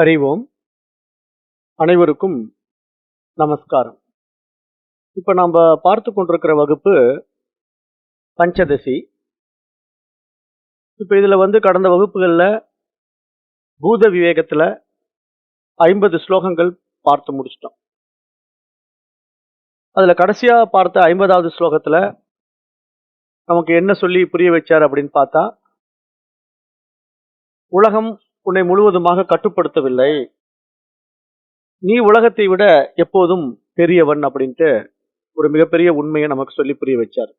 அறிவோம். அனைவருக்கும் நமஸ்காரம். இப்ப நாம பார்த்து கொண்டிருக்கிற வகுப்பு பஞ்சதசி. இப்ப இதுல கடந்த வகுப்புகள்ல பூத விவேகத்துல 50 ஸ்லோகங்கள் பார்த்து முடிச்சிட்டோம். அதுல கடைசியா பார்த்த 50வது ஸ்லோகத்துல நமக்கு என்ன சொல்லி புரிய வச்சார் அப்படின்னு பார்த்தா, உலகம் உன்னை முழுவதுமாக கட்டுப்படுத்தவில்லை, நீ உலகத்தை விட எப்போதும் பெரியவன் அப்படின்ட்டு ஒரு மிகப்பெரிய உண்மையை நமக்கு சொல்லி புரிய வச்சார்.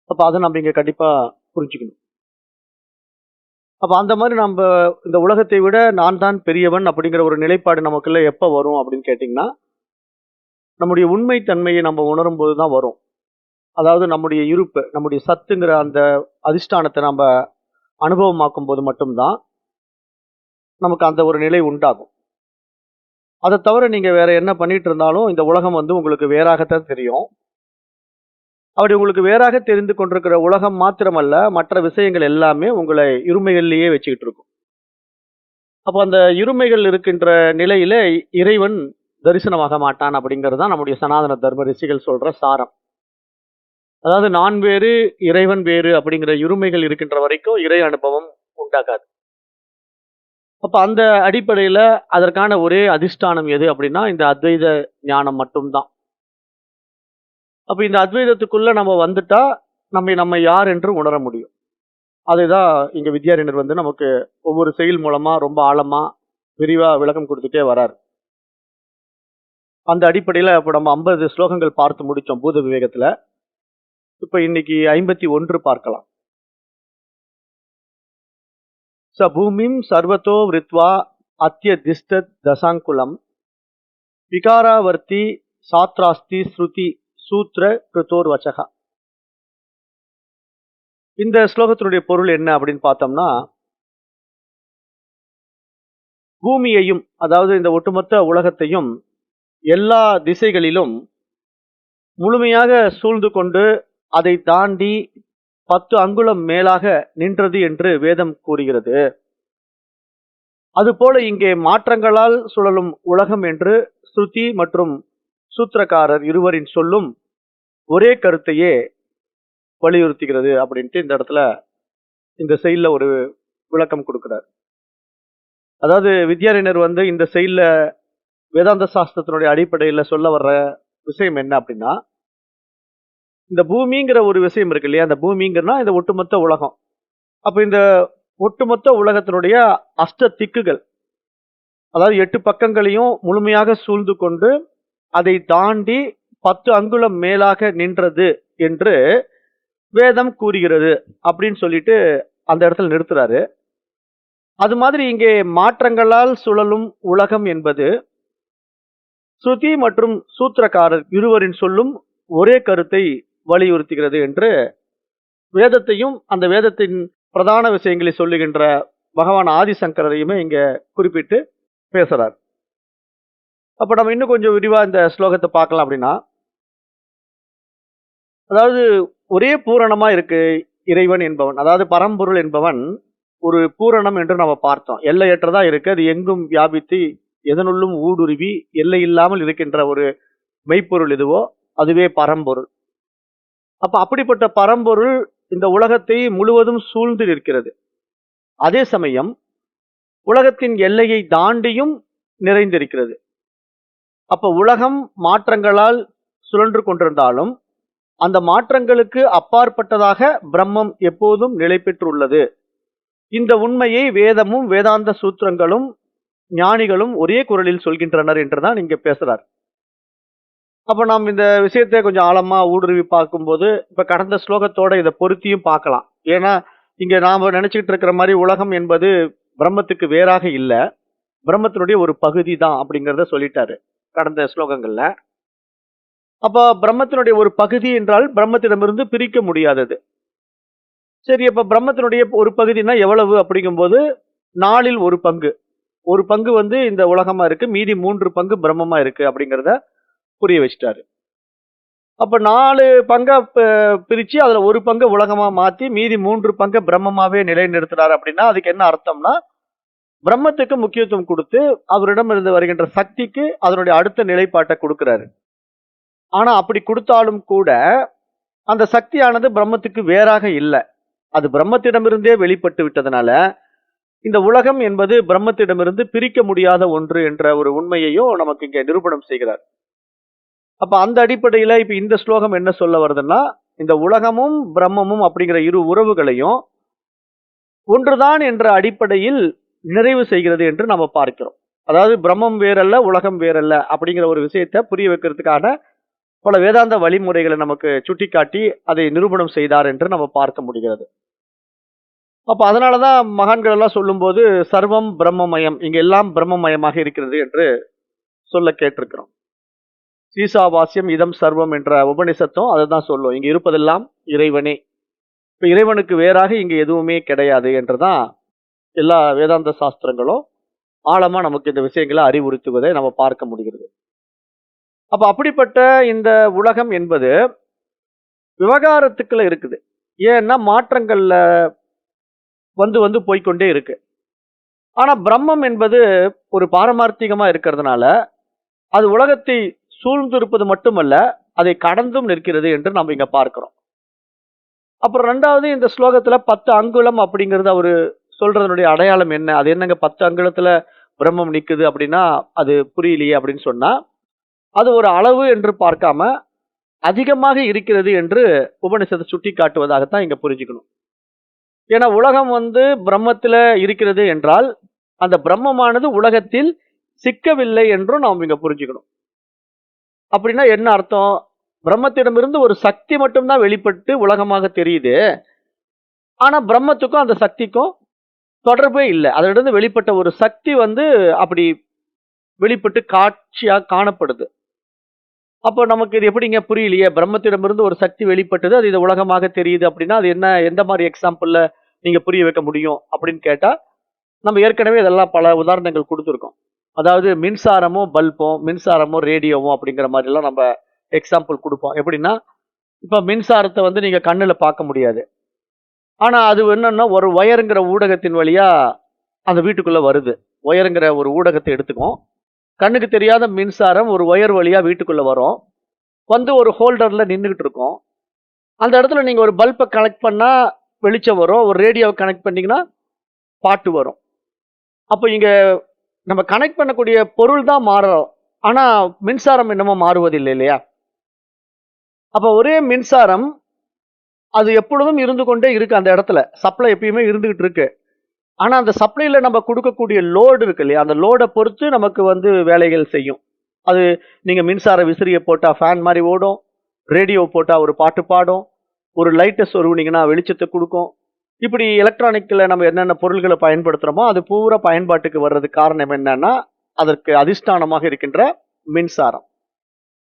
அப்ப அதை நம்ம இங்க கண்டிப்பா புரிஞ்சுக்கணும். அப்ப அந்த மாதிரி நம்ம இந்த உலகத்தை விட நான் தான் பெரியவன் அப்படிங்கிற ஒரு நிலைப்பாடு நமக்குள்ள எப்ப வரும் அப்படின்னு கேட்டீங்கன்னா, நம்முடைய உண்மை தன்மையை நம்ம உணரும் போதுதான் வரும். அதாவது நம்முடைய இருப்பு, நம்முடைய சத்துங்கிற அந்த அதிஷ்டானத்தை நம்ம அனுபவமாக்கும் போது மட்டும்தான் நமக்கு அந்த ஒரு நிலை உண்டாகும். அதை தவிர நீங்க வேற என்ன பண்ணிட்டு இருந்தாலும் இந்த உலகம் உங்களுக்கு வேறாகத்தான் தெரியும். அப்படி உங்களுக்கு வேறாக தெரிந்து கொண்டிருக்கிற உலகம் மாத்திரமல்ல, மற்ற விஷயங்கள் எல்லாமே உங்களை இருமைகள்லயே வச்சுக்கிட்டு இருக்கும். அப்போ அந்த இருமைகள் இருக்கின்ற நிலையில இறைவன் தரிசனமாக மாட்டான் அப்படிங்கிறது தான் நம்முடைய சனாதன தர்ம ரிஷிகள் சொல்ற சாரம். அதாவது நான் வேறு இறைவன் வேறு அப்படிங்கிற இருமைகள் இருக்கின்ற வரைக்கும் இறை அனுபவம் உண்டாகாது. அப்ப அந்த அடிப்படையில அதற்கான ஒரே அதிஷ்டானம் எது அப்படின்னா இந்த அத்வைத ஞானம் மட்டும்தான். அப்ப இந்த அத்வைதத்துக்குள்ள நம்ம வந்துட்டா நம்ம யார் என்று உணர முடியும். அதுதான் இங்க வித்யாரண்யர் நமக்கு ஒவ்வொரு செயல் மூலமா ரொம்ப ஆழமா விரிவா விளக்கம் கொடுத்துட்டே வரார். அந்த அடிப்படையில இப்ப நம்ம 50 ஸ்லோகங்கள் பார்த்து முடிச்சோம் பூத விவேகத்துல. இப்ப இன்னைக்கு 51 பார்க்கலாம். ச பூமிம் சர்வதோ விருத்வா அத்யதிஷ்ட தசாங்குலம் விகாராவர்த்தி சாத்ராஸ்தி ஸ்ருதி சூத்ர கிருதோர் வச்சகா. இந்த ஸ்லோகத்தினுடைய பொருள் என்ன அப்படின்னு பார்த்தோம்னா, பூமியையும் அதாவது இந்த ஒட்டுமொத்த உலகத்தையும் எல்லா திசைகளிலும் முழுமையாக சூழ்ந்து கொண்டு அதை தாண்டி 10 அங்குலம் மேலாக நின்றது என்று வேதம் கூறுகிறது. அதுபோல இங்கே மாற்றங்களால் சுழலும் உலகம் என்று ஸ்ருதி மற்றும் சூத்திரக்காரர் இருவரின் சொல்லும் ஒரே கருத்தையே வலியுறுத்துகிறது அப்படின்ட்டு இந்த இடத்துல இந்த செயல்ல ஒரு விளக்கம் கொடுக்கிறார். அதாவது வித்யாரண்யர் இந்த செயல்ல வேதாந்த சாஸ்திரத்தினுடைய அடிப்படையில் சொல்ல வர்ற விஷயம் என்ன அப்படின்னா, இந்த பூமிங்கிற ஒரு விஷயம் இருக்கு இல்லையா, அந்த பூமிங்கிறனா இந்த ஒட்டுமொத்த உலகம். அப்ப இந்த ஒட்டுமொத்த உலகத்தினுடைய அஷ்ட திக்குகள், அதாவது 8 பக்கங்களையும் முழுமையாக சூழ்ந்து கொண்டு அதை தாண்டி 10 அங்குலம் மேலாக நின்றது என்று வேதம் கூறுகிறது அப்படின்னு சொல்லிட்டு அந்த இடத்துல நிறுத்துறாரு. அது மாதிரி இங்கே மாற்றங்களால் சுழலும் உலகம் என்பது ஸ்ருதி மற்றும் சூத்திரக்காரர் இருவரின் சொல்லும் ஒரே கருத்தை வலியுறுத்துகிறது என்று வேதத்தையும் அந்த வேதத்தின் பிரதான விஷயங்களை சொல்லுகின்ற பகவான் ஆதிசங்கரையுமே இங்க குறிப்பிட்டு பேசுறார். அப்ப நம்ம இன்னும் கொஞ்சம் விரிவா இந்த ஸ்லோகத்தை பார்க்கலாம். அப்படின்னா, அதாவது ஒரே பூரணமா இருக்கு இறைவன் என்பவன், அதாவது பரம்பொருள் என்பவன் ஒரு பூரணம் என்று நம்ம பார்த்தோம். எல்லையற்றதா இருக்கு, அது எங்கும் வியாபித்து எதனுள்ளும் ஊடுருவி எல்லை இல்லாமல் இருக்கின்ற ஒரு மெய்ப்பொருள் எதுவோ அதுவே பரம்பொருள். அப்ப அப்படிப்பட்ட பரம்பொருள் இந்த உலகத்தை முழுவதும் சூழ்ந்து நிற்கிறது. அதே சமயம் உலகத்தின் எல்லையை தாண்டியும் நிறைந்திருக்கிறது. அப்ப உலகம் மாற்றங்களால் சுழன்று கொண்டிருந்தாலும் அந்த மாற்றங்களுக்கு அப்பாற்பட்டதாக பிரம்மம் எப்போதும் நிலை பெற்றுள்ளது. இந்த உண்மையை வேதமும் வேதாந்த சூத்திரங்களும் ஞானிகளும் ஒரே குரலில் சொல்கின்றனர் என்றுதான் இங்க பேசுறார். அப்ப நாம் இந்த விஷயத்தை கொஞ்சம் ஆழமா ஊடுருவி பார்க்கும்போது இப்ப கடந்த ஸ்லோகத்தோட இதை பொருத்தியும் பார்க்கலாம். ஏன்னா இங்க நாம நினைச்சுக்கிட்டு இருக்கிற மாதிரி உலகம் என்பது பிரம்மத்துக்கு வேறாக இல்ல, பிரம்மத்தினுடைய ஒரு பகுதி தான் அப்படிங்கிறத சொல்லிட்டாரு கடந்த ஸ்லோகங்கள்ல. அப்ப பிரம்மத்தினுடைய ஒரு பகுதி என்றால் பிரம்மத்திடமிருந்து பிரிக்க முடியாதது. சரி, அப்ப பிரம்மத்தினுடைய ஒரு பகுதினா எவ்வளவு அப்படிங்கும்போது 4இல் ஒரு பங்கு இந்த உலகமா இருக்கு, மீதி 3 பங்கு பிரம்மமா இருக்கு அப்படிங்கிறத புரிய வச்சிட்டாரு. அப்ப 4 பங்கா பிரிச்சு அதுல ஒரு பங்கு உலகமா மாத்தி மீதி 3 பங்கு பிரம்மமாவே நிலைநிறுத்துறாரு. அப்படின்னா அதுக்கு என்ன அர்த்தம்னா, பிரம்மத்துக்கு முக்கியத்துவம் கொடுத்து அவரிடம் இருந்து வருகின்ற சக்திக்கு அதனுடைய அடுத்த நிலைப்பாட்டை கொடுக்கிறாரு. ஆனா அப்படி கொடுத்தாலும் கூட அந்த சக்தியானது பிரம்மத்துக்கு வேறாக இல்லை. அது பிரம்மத்திடமிருந்தே வெளிப்பட்டு விட்டதனால இந்த உலகம் என்பது பிரம்மத்திடமிருந்து பிரிக்க முடியாத ஒன்று என்ற ஒரு உண்மையையும் நமக்கு இங்க நிரூபணம் செய்கிறார். அப்ப அந்த அடிப்படையில இப்ப இந்த ஸ்லோகம் என்ன சொல்ல வருதுன்னா, இந்த உலகமும் பிரம்மமும் அப்படிங்கிற இரு உறவுகளையும் ஒன்றுதான் என்ற அடிப்படையில் நிறைவு செய்கிறது என்று நம்ம பார்க்கிறோம். அதாவது பிரம்மம் வேறல்ல, உலகம் வேறல்ல அப்படிங்கிற ஒரு விஷயத்தை புரிய வைக்கிறதுக்கான பல வேதாந்த வழிமுறைகளை நமக்கு சுட்டிக்காட்டி அதை நிரூபணம் செய்தார் என்று நம்ம பார்க்க முடிகிறது. அப்ப அதனாலதான் மகான்கள் எல்லாம் சொல்லும்போது சர்வம் பிரம்மமயம், இங்க எல்லாம் பிரம்மமயமாக இருக்கிறது என்று சொல்ல கேட்டிருக்கிறோம். சீசாவாசியம் இதம் சர்வம் என்ற உபனிஷத்தும் அதை தான் சொல்லும், இங்க இருப்பதெல்லாம் இறைவனே, இப்ப இறைவனுக்கு வேறாக இங்க எதுவுமே கிடையாது என்றுதான் எல்லா வேதாந்த சாஸ்திரங்களும் ஆழமா நமக்கு இந்த விஷயங்களை அறிவுறுத்துவதை நம்ம பார்க்க முடிகிறது. அப்ப அப்படிப்பட்ட இந்த உலகம் என்பது விவகாரத்துக்குள்ள இருக்குது. ஏன்னா மாற்றங்கள்ல வந்து வந்து போய்க்கொண்டே இருக்கு. ஆனா பிரம்மம் என்பது ஒரு பாரமார்த்திகமா இருக்கிறதுனால அது உலகத்தை சூழ்ந்து இருப்பது மட்டுமல்ல, அதை கடந்தும் நிற்கிறது என்று நம்ம இங்க பார்க்கிறோம். அப்புறம் ரெண்டாவது, இந்த ஸ்லோகத்துல 10 அங்குலம் அப்படிங்கிறது அவரு சொல்றதனுடைய அடையாளம் என்ன? அது என்னங்க 10 அங்குலத்துல பிரம்மம் நிக்குது அப்படின்னா அது புரியலையே அப்படின்னு சொன்னா, அது ஒரு அளவு என்று பார்க்காம அதிகமாக இருக்கிறது என்று உபனிஷத்தை சுட்டி காட்டுவதாகத்தான் இங்க புரிஞ்சுக்கணும். ஏன்னா உலகம் வந்து பிரம்மத்துல இருக்கிறது என்றால் அந்த பிரம்மமானது உலகத்தில் சிக்கவில்லை என்றும் நாம் இங்க புரிஞ்சுக்கணும். அப்படின்னா என்ன அர்த்தம்? பிரம்மத்திடமிருந்து ஒரு சக்தி மட்டும்தான் வெளிப்பட்டு உலகமாக தெரியுது. ஆனா பிரம்மத்துக்கும் அந்த சக்திக்கும் தொடர்பே இல்லை. அதிலிருந்து வெளிப்பட்ட ஒரு சக்தி வந்து அப்படி வெளிப்பட்டு காட்சியா காணப்படுது. அப்போ நமக்கு இது எப்படிங்க புரியலையே? பிரம்மத்திடமிருந்து ஒரு சக்தி வெளிப்பட்டது, அது இது உலகமாக தெரியுது அப்படின்னா அது என்ன, எந்த மாதிரி எக்ஸாம்பிள்ல நீங்க புரிய வைக்க முடியும் அப்படின்னு கேட்டா, நம்ம ஏற்கனவே இதெல்லாம் பல உதாரணங்கள் கொடுத்துருக்கோம். அதாவது மின்சாரமும் பல்பும், மின்சாரமும் ரேடியோவும் அப்படிங்கிற மாதிரி எல்லாம் நம்ம எக்ஸாம்பிள் கொடுப்போம். எப்படின்னா, இப்ப மின்சாரத்தை வந்து நீங்க கண்ணுல பார்க்க முடியாது. ஆனா அது என்னன்னா ஒரு ஒயருங்கிற ஊடகத்தின் வழியா அந்த வீட்டுக்குள்ள வருது. ஒயருங்கிற ஒரு ஊடகத்தை எடுத்துக்கும். கண்ணுக்கு தெரியாத மின்சாரம் ஒரு ஒயர் வழியா வீட்டுக்குள்ள வரும். வந்து ஒரு ஹோல்டர்ல நின்றுகிட்டு இருக்கும். அந்த இடத்துல நீங்க ஒரு பல்பை கனெக்ட் பண்ணா வெளிச்சம் வரும். ஒரு ரேடியோவை கனெக்ட் பண்ணீங்கன்னா பாட்டு வரும். அப்போ இங்க நம்ம கனெக்ட் பண்ணக்கூடிய பொருள் தான் மாறும். ஆனா மின்சாரம் என்னமோ மாறுவதில்லை இல்லையா? அப்ப ஒரே மின்சாரம் அது எப்பொழுதும் இருந்து கொண்டே இருக்கு. அந்த இடத்துல சப்ளை எப்பயுமே இருந்துகிட்டு இருக்கு. ஆனா அந்த சப்ளைல நம்ம கொடுக்கக்கூடிய லோடு இருக்கு இல்லையா, அந்த லோடை பொறுத்து நமக்கு வந்து வேலைகள் செய்யும். அது நீங்க மின்சார விசிறியை போட்டா ஃபேன் மாதிரி ஓடும், ரேடியோ போட்டா ஒரு பாட்டு பாடும், ஒரு லைட்டை சொருவினீங்கன்னா வெளிச்சத்தை கொடுக்கும். இப்படி எலக்ட்ரானிக்ல நம்ம என்னென்ன பொருள்களை பயன்படுத்துறோமோ அது பூரா பயன்பாட்டுக்கு வர்றதுக்கு காரணம் என்னன்னா அதற்கு அதிஷ்டானமாக இருக்கின்ற மின்சாரம்.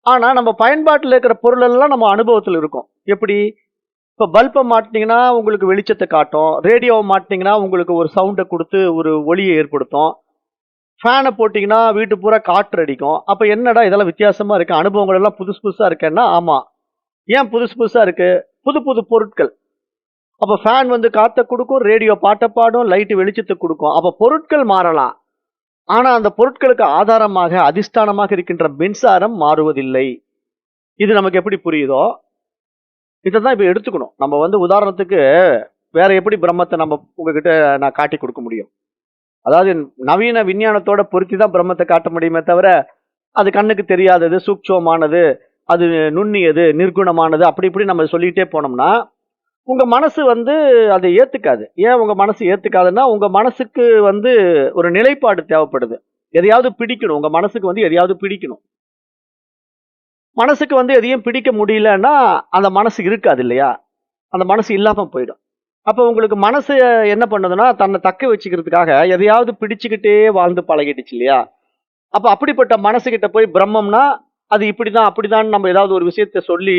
ஆனா நம்ம பயன்பாட்டில் இருக்கிற பொருள் எல்லாம் நம்ம அனுபவத்தில் இருக்கும். எப்படி? இப்போ பல்பை மாட்டினீங்கன்னா உங்களுக்கு வெளிச்சத்தை காட்டும், ரேடியோவை மாட்டினீங்கன்னா உங்களுக்கு ஒரு சவுண்டை கொடுத்து ஒரு ஒளியை ஏற்படுத்தும், ஃபேனை போட்டிங்கன்னா வீட்டு பூரா காற்று அடிக்கும். அப்போ என்னடா இதெல்லாம் வித்தியாசமா இருக்கு, அனுபவங்கள் எல்லாம் புதுசு புதுசா இருக்கேன்னா, ஆமா. ஏன் புதுசு புதுசா இருக்கு? புது புது பொருட்கள். அப்போ ஃபேன் வந்து காற்றை கொடுக்கும், ரேடியோ பாட்டை பாடும், லைட்டு வெளிச்சத்தை கொடுக்கும். அப்போ பொருட்கள் மாறலாம். ஆனா அந்த பொருட்களுக்கு ஆதாரமாக அதிஷ்டானமாக இருக்கின்ற மின்சாரம் மாறுவதில்லை. இது நமக்கு எப்படி புரியுதோ இதைதான் இப்ப எடுத்துக்கணும். நம்ம வந்து உதாரணத்துக்கு வேற எப்படி பிரம்மத்தை நம்ம உங்ககிட்ட நான் காட்டி கொடுக்க முடியும்? அதாவது நவீன விஞ்ஞானத்தோட பொருத்தி தான் பிரம்மத்தை காட்ட முடியுமே தவிர அது கண்ணுக்கு தெரியாதது, சூட்சமானது, அது நுண்ணியது, நிர்குணமானது அப்படி இப்படி நம்ம சொல்லிட்டே போனோம்னா உங்க மனசு வந்து அதை ஏத்துக்காது. ஏன் உங்க மனசு ஏத்துக்காதுன்னா உங்க மனசுக்கு வந்து ஒரு நிலைப்பாடு தேவைப்படுது. எதையாவது பிடிக்கணும், உங்க மனசுக்கு வந்து எதையாவது பிடிக்கணும். மனசுக்கு வந்து எதையும் பிடிக்க முடியலன்னா அந்த மனசு இருக்காது இல்லையா? அந்த மனசு இல்லாம போயிடும். அப்போ உங்களுக்கு மனசு என்ன பண்ணுதுன்னா தன்னை தக்க வச்சுக்கிறதுக்காக எதையாவது பிடிச்சுக்கிட்டே வாழ்ந்து பழகிடுச்சு இல்லையா? அப்ப அப்படிப்பட்ட மனசுகிட்ட போய் பிரம்மம்னா அது இப்படிதான் அப்படிதான் நம்ம ஏதாவது ஒரு விஷயத்த சொல்லி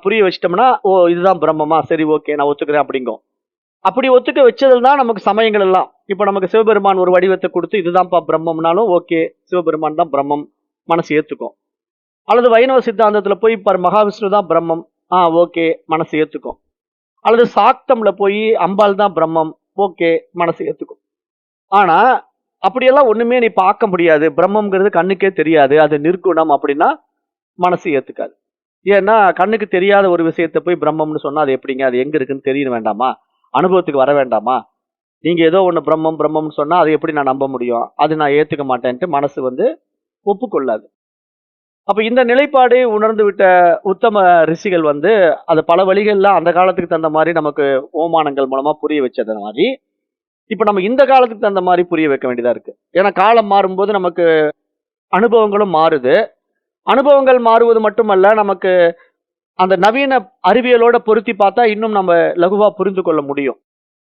புரிய வச்சிட்டோம்னா, ஓ இதுதான் பிரம்மமா, சரி ஓகே நான் ஒத்துக்கிறேன் அப்படிங்கும். அப்படி ஒத்துக்க வச்சதுல தான் நமக்கு சமயங்கள் எல்லாம். இப்ப நமக்கு சிவபெருமான் ஒரு வடிவத்தை கொடுத்து இதுதான்ப்பா பிரம்மம்னாலும் ஓகே, சிவபெருமான் தான் பிரம்மம், மனசு ஏத்துக்கும். அல்லது வைணவ சித்தாந்தத்துல போய் மகாவிஷ்ணு தான் பிரம்மம், ஓகே மனசு ஏத்துக்கும். அல்லது சாக்தம்ல போய் அம்பாள் தான் பிரம்மம், ஓகே மனசு ஏத்துக்கும். ஆனா அப்படியெல்லாம் ஒண்ணுமே நீ பார்க்க முடியாது, பிரம்மம்ங்கிறது கண்ணுக்கே தெரியாது, அது நிர்குணம் அப்படின்னா மனசு ஏத்துக்காது. ஏன்னா கண்ணுக்கு தெரியாத ஒரு விஷயத்தை போய் பிரம்மம்னு சொன்னா அது எப்படிங்க, அது எங்க இருக்குன்னு தெரிய வேண்டாமா, அனுபவத்துக்கு வர வேண்டாமா? நீங்க ஏதோ ஒண்ணு பிரம்மம் பிரம்மம்னு சொன்னா அதை எப்படி நான் நம்ப முடியும், அது நான் ஏத்துக்க மாட்டேன்ட்டு மனசு ஒப்புக்கொள்ளாது. அப்ப இந்த நிலைப்பாடை உணர்ந்து விட்ட உத்தம ரிஷிகள் அது பல வழிகள்ல அந்த காலத்துக்கு தகுந்த மாதிரி நமக்கு ஓமானங்கள் மூலமா புரிய வச்சது மாதிரி இப்ப நம்ம இந்த காலத்துக்கு தகுந்த மாதிரி புரிய வைக்க வேண்டியதா இருக்கு. ஏன்னா காலம் மாறும்போது நமக்கு அனுபவங்களும் மாறுது. அனுபவங்கள் மாறுவது மட்டுமல்ல, நமக்கு அந்த நவீன அறிவியலோட பொருத்தி பார்த்தா இன்னும் நம்ம லகுவா புரிந்து கொள்ள முடியும்.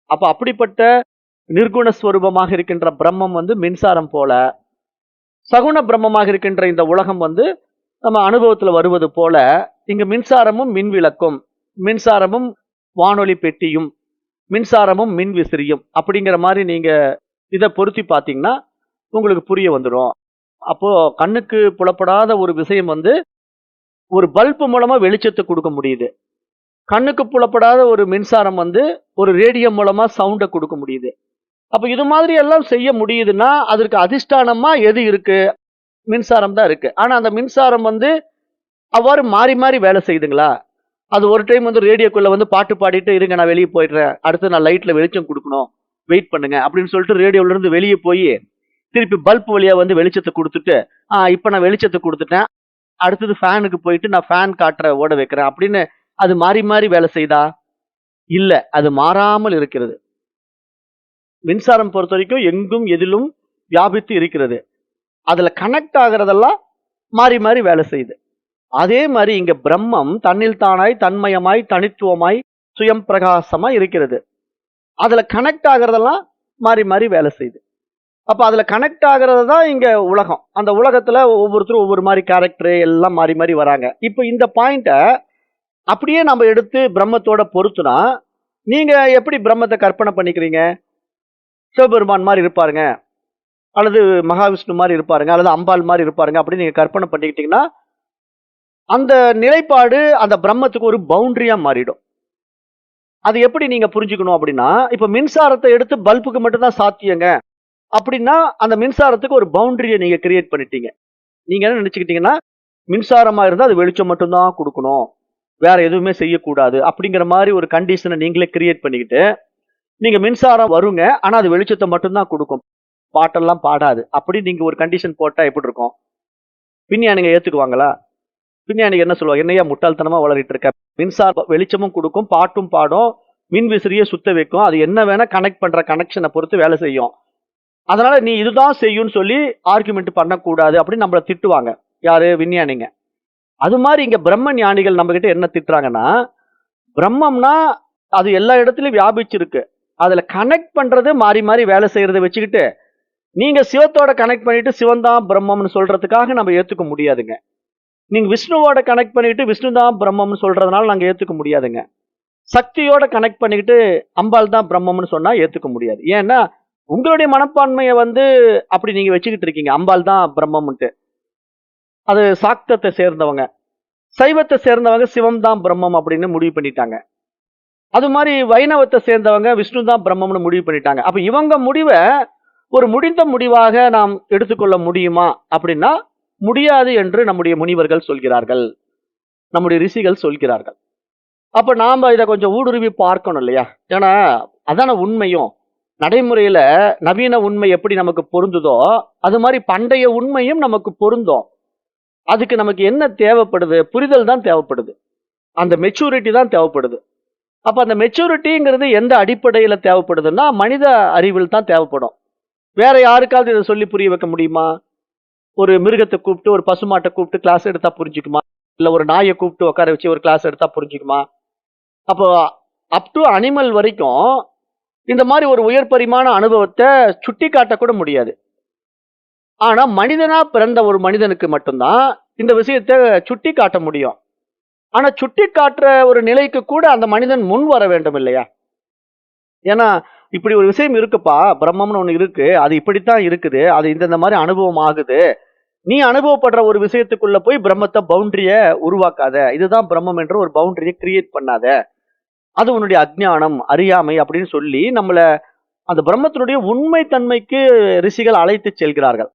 அப்ப அப்படிப்பட்ட நிர்குண ஸ்வரூபமாக இருக்கின்ற பிரம்மம் மின்சாரம் போல, சகுண பிரம்மமாக இருக்கின்ற இந்த உலகம் நம்ம அனுபவத்துல வருவது போல, இங்க மின்சாரமும் மின் விளக்கும், மின்சாரமும் வானொலி பெட்டியும், மின்சாரமும் மின் விசிறியும் அப்படிங்கிற மாதிரி நீங்க இதை பொருத்தி பார்த்தீங்கன்னா உங்களுக்கு புரிய வந்துடும். அப்போ கண்ணுக்கு புலப்படாத ஒரு விஷயம் ஒரு பல்பு மூலமா வெளிச்சத்தை கொடுக்க முடியுது. கண்ணுக்கு புலப்படாத ஒரு மின்சாரம் ஒரு ரேடியோ மூலமா சவுண்டை கொடுக்க முடியுது. அப்ப இது மாதிரி எல்லாம் செய்ய முடியுதுன்னா அதற்கு அதிஷ்டானமா எது இருக்கு? மின்சாரம் தான் இருக்கு. ஆனா அந்த மின்சாரம் அவ்வாறு மாறி மாறி வேலை செய்யுதுங்களா? அது ஒரு டைம் ரேடியோக்குள்ள பாட்டு பாடிட்டு இருங்க நான் வெளியே போயிடுறேன், அடுத்து நான் லைட்ல வெளிச்சம் கொடுக்கணும், வெயிட் பண்ணுங்க அப்படின்னு சொல்லிட்டு ரேடியோல இருந்து வெளியே போய் திருப்பி பல்ப் வழியா வெளிச்சத்தை கொடுத்துட்டு இப்ப நான் வெளிச்சத்தை கொடுத்துட்டேன், அடுத்தது ஃபேனுக்கு போயிட்டு நான் ஃபேன் காற்ற ஓட வைக்கிறேன் அப்படின்னு அது மாறி மாறி வேலை செய்தா? இல்ல, அது மாறாமல் இருக்கிறது. மின்சாரம் பொறுத்த வரைக்கும் எங்கும் எதிலும் வியாபித்து இருக்கிறது. அதுல கனெக்ட் ஆகிறதெல்லாம் மாறி மாறி வேலை செய்யுது. அதே மாதிரி இங்க பிரம்மம் தன்னில் தானாய் தன்மயமாய் தனித்துவமாய் சுயம் பிரகாசமாய் இருக்கிறது. அதுல கனெக்ட் ஆகிறதெல்லாம் மாறி மாறி வேலை செய்யுது. அப்ப அதுல கனெக்ட் ஆகிறது தான் இங்க உலகம். அந்த உலகத்துல ஒவ்வொருத்தரும் ஒவ்வொரு மாதிரி கேரக்டர் எல்லாம் மாறி மாறி வராங்க. இப்ப இந்த பாயிண்ட அப்படியே நம்ம எடுத்து பிரம்மத்தோட பொறுத்துனா நீங்க எப்படி பிரம்மத்தை கற்பனை பண்ணிக்கிறீங்க? சிவபெருமான் மாதிரி இருப்பாருங்க, அல்லது மகாவிஷ்ணு மாதிரி இருப்பாருங்க, அல்லது அம்பாள் மாதிரி இருப்பாருங்க அப்படின்னு நீங்க கற்பனை பண்ணிக்கிட்டீங்கன்னா அந்த நிலைப்பாடு அந்த பிரம்மத்துக்கு ஒரு பவுண்டரியா மாறிடும். அது எப்படி நீங்க புரிஞ்சுக்கணும் அப்படின்னா, இப்ப மின்சாரத்தை எடுத்து பல்புக்கு மட்டும்தான் சாத்தியங்க அப்படின்னா அந்த மின்சாரத்துக்கு ஒரு பவுண்டரியை நீங்க கிரியேட் பண்ணிட்டீங்க. நீங்க என்ன நினைச்சுக்கிட்டீங்கன்னா, மின்சாரமா இருந்தா அது வெளிச்சம் மட்டும்தான் கொடுக்கணும், வேற எதுவுமே செய்யக்கூடாது அப்படிங்கிற மாதிரி ஒரு கண்டிஷனை நீங்களே கிரியேட் பண்ணிக்கிட்டு, நீங்க மின்சாரம் வருங்க ஆனா அது வெளிச்சத்தை மட்டும்தான் கொடுக்கும், பாட்டெல்லாம் பாடாது அப்படி நீங்க ஒரு கண்டிஷன் போட்டா எப்படி இருக்கும்? விஞ்ஞானிங்க ஏத்துக்குவாங்களா? விஞ்ஞானிங்க என்ன சொல்லுவாங்க, என்னையா முட்டாள்தனமா வளரிட்டு இருக்க, மின்சார வெளிச்சமும் கொடுக்கும், பாட்டும் பாடும், மின் விசிறியை சுத்த வைக்கும், அது என்ன வேணா கனெக்ட் பண்ற கனெக்ஷனை பொறுத்து வேலை செய்யும், அதனால நீ இதுதான் செய்யும்னு சொல்லி ஆர்குமெண்ட் பண்ணக்கூடாது அப்படின்னு நம்மள திட்டுவாங்க. யாரு? விஞ்ஞானிங்க. அது மாதிரி இங்க பிரம்ம ஞானிகள் நம்ம கிட்ட என்ன திட்டுறாங்கன்னா, பிரம்மம்னா அது எல்லா இடத்துலயும் வியாபிச்சிருக்கு, அதுல கனெக்ட் பண்றது மாறி மாறி வேலை செய்யறதை வச்சுக்கிட்டு நீங்க சிவத்தோட கனெக்ட் பண்ணிட்டு சிவன் தான் பிரம்மம்னு சொல்றதுக்காக நம்ம ஏத்துக்க முடியாதுங்க. நீங்க விஷ்ணுவோட கனெக்ட் பண்ணிட்டு விஷ்ணு தான் பிரம்மம்னு சொல்றதுனால நாங்க ஏத்துக்க முடியாதுங்க. சக்தியோட கனெக்ட் பண்ணிக்கிட்டு அம்பாள் தான் பிரம்மம்னு சொன்னா ஏத்துக்க முடியாது. ஏன்னா உங்களுடைய மனப்பான்மையை அப்படி நீங்க வச்சுக்கிட்டு இருக்கீங்க, அம்பாள் தான் பிரம்மம்ட்டு. அது சாக்தத்தை சேர்ந்தவங்க. சைவத்தை சேர்ந்தவங்க சிவம் தான் பிரம்மம் அப்படின்னு முடிவு பண்ணிட்டாங்க. அது மாதிரி வைணவத்தை சேர்ந்தவங்க விஷ்ணு தான் பிரம்மம்னு முடிவு பண்ணிட்டாங்க. அப்ப இவங்க முடிவை ஒரு முடிந்த முடிவாக நாம் எடுத்துக்கொள்ள முடியுமா அப்படின்னா முடியாது என்று நம்முடைய முனிவர்கள் சொல்கிறார்கள், நம்முடைய ரிஷிகள் சொல்கிறார்கள். அப்ப நாம இதை கொஞ்சம் ஊடுருவி பார்க்கணும் இல்லையா? ஏன்னா அதான உண்மையும். நடைமுறையில நவீன உண்மை எப்படி நமக்கு பொருந்துதோ அது மாதிரி பண்டைய உண்மையும் நமக்கு பொருந்தும். அதுக்கு நமக்கு என்ன தேவைப்படுது? புரிதல் தான் தேவைப்படுது, அந்த மெச்சூரிட்டி தான் தேவைப்படுது. அப்ப அந்த மெச்சூரிட்டிங்கிறது எந்த அடிப்படையில தேவைப்படுதுன்னா மனித அறிவில் தான் தேவைப்படும். வேற யாருக்காவது இதை சொல்லி புரிய வைக்க முடியுமா? ஒரு மிருகத்தை கூப்பிட்டு ஒரு பசுமாட்டை கூப்பிட்டு கிளாஸ் எடுத்தா புரிஞ்சுக்குமா? இல்ல ஒரு நாயை கூப்பிட்டு உட்கார வச்சு ஒரு கிளாஸ் எடுத்தா புரிஞ்சுக்குமா? அப்போ அப் டு அனிமல் வரைக்கும் இந்த மாதிரி ஒரு உயர் பரிமாண அனுபவத்தை சுட்டி காட்ட கூட முடியாது. ஆனா மனிதனா பிறந்த ஒரு மனிதனுக்கு மட்டும்தான் இந்த விஷயத்தை சுட்டி காட்ட முடியும். ஆனா சுட்டி காட்டுற ஒரு நிலைக்கு கூட அந்த மனிதன் முன் வர வேண்டும் இல்லையா? ஏன்னா இப்படி ஒரு விஷயம் இருக்குப்பா, பிரம்மம்னு ஒண்ணு இருக்கு, அது இப்படித்தான் இருக்குது, அது இந்த மாதிரி அனுபவம் ஆகுது, நீ அனுபவப்படுற ஒரு விஷயத்துக்குள்ள போய் பிரம்மத்தை பவுண்டரிய உருவாக்காத, இதுதான் பிரம்மம் என்ற ஒரு பவுண்டரியை கிரியேட் பண்ணாத, அது உன்னுடைய அஜ்ஞானம் அறியாமை அப்படின்னு சொல்லி நம்மள அந்த பிரம்மத்தினுடைய உண்மை தன்மைக்கு ரிஷிகள் அழைத்து செல்கிறார்கள்.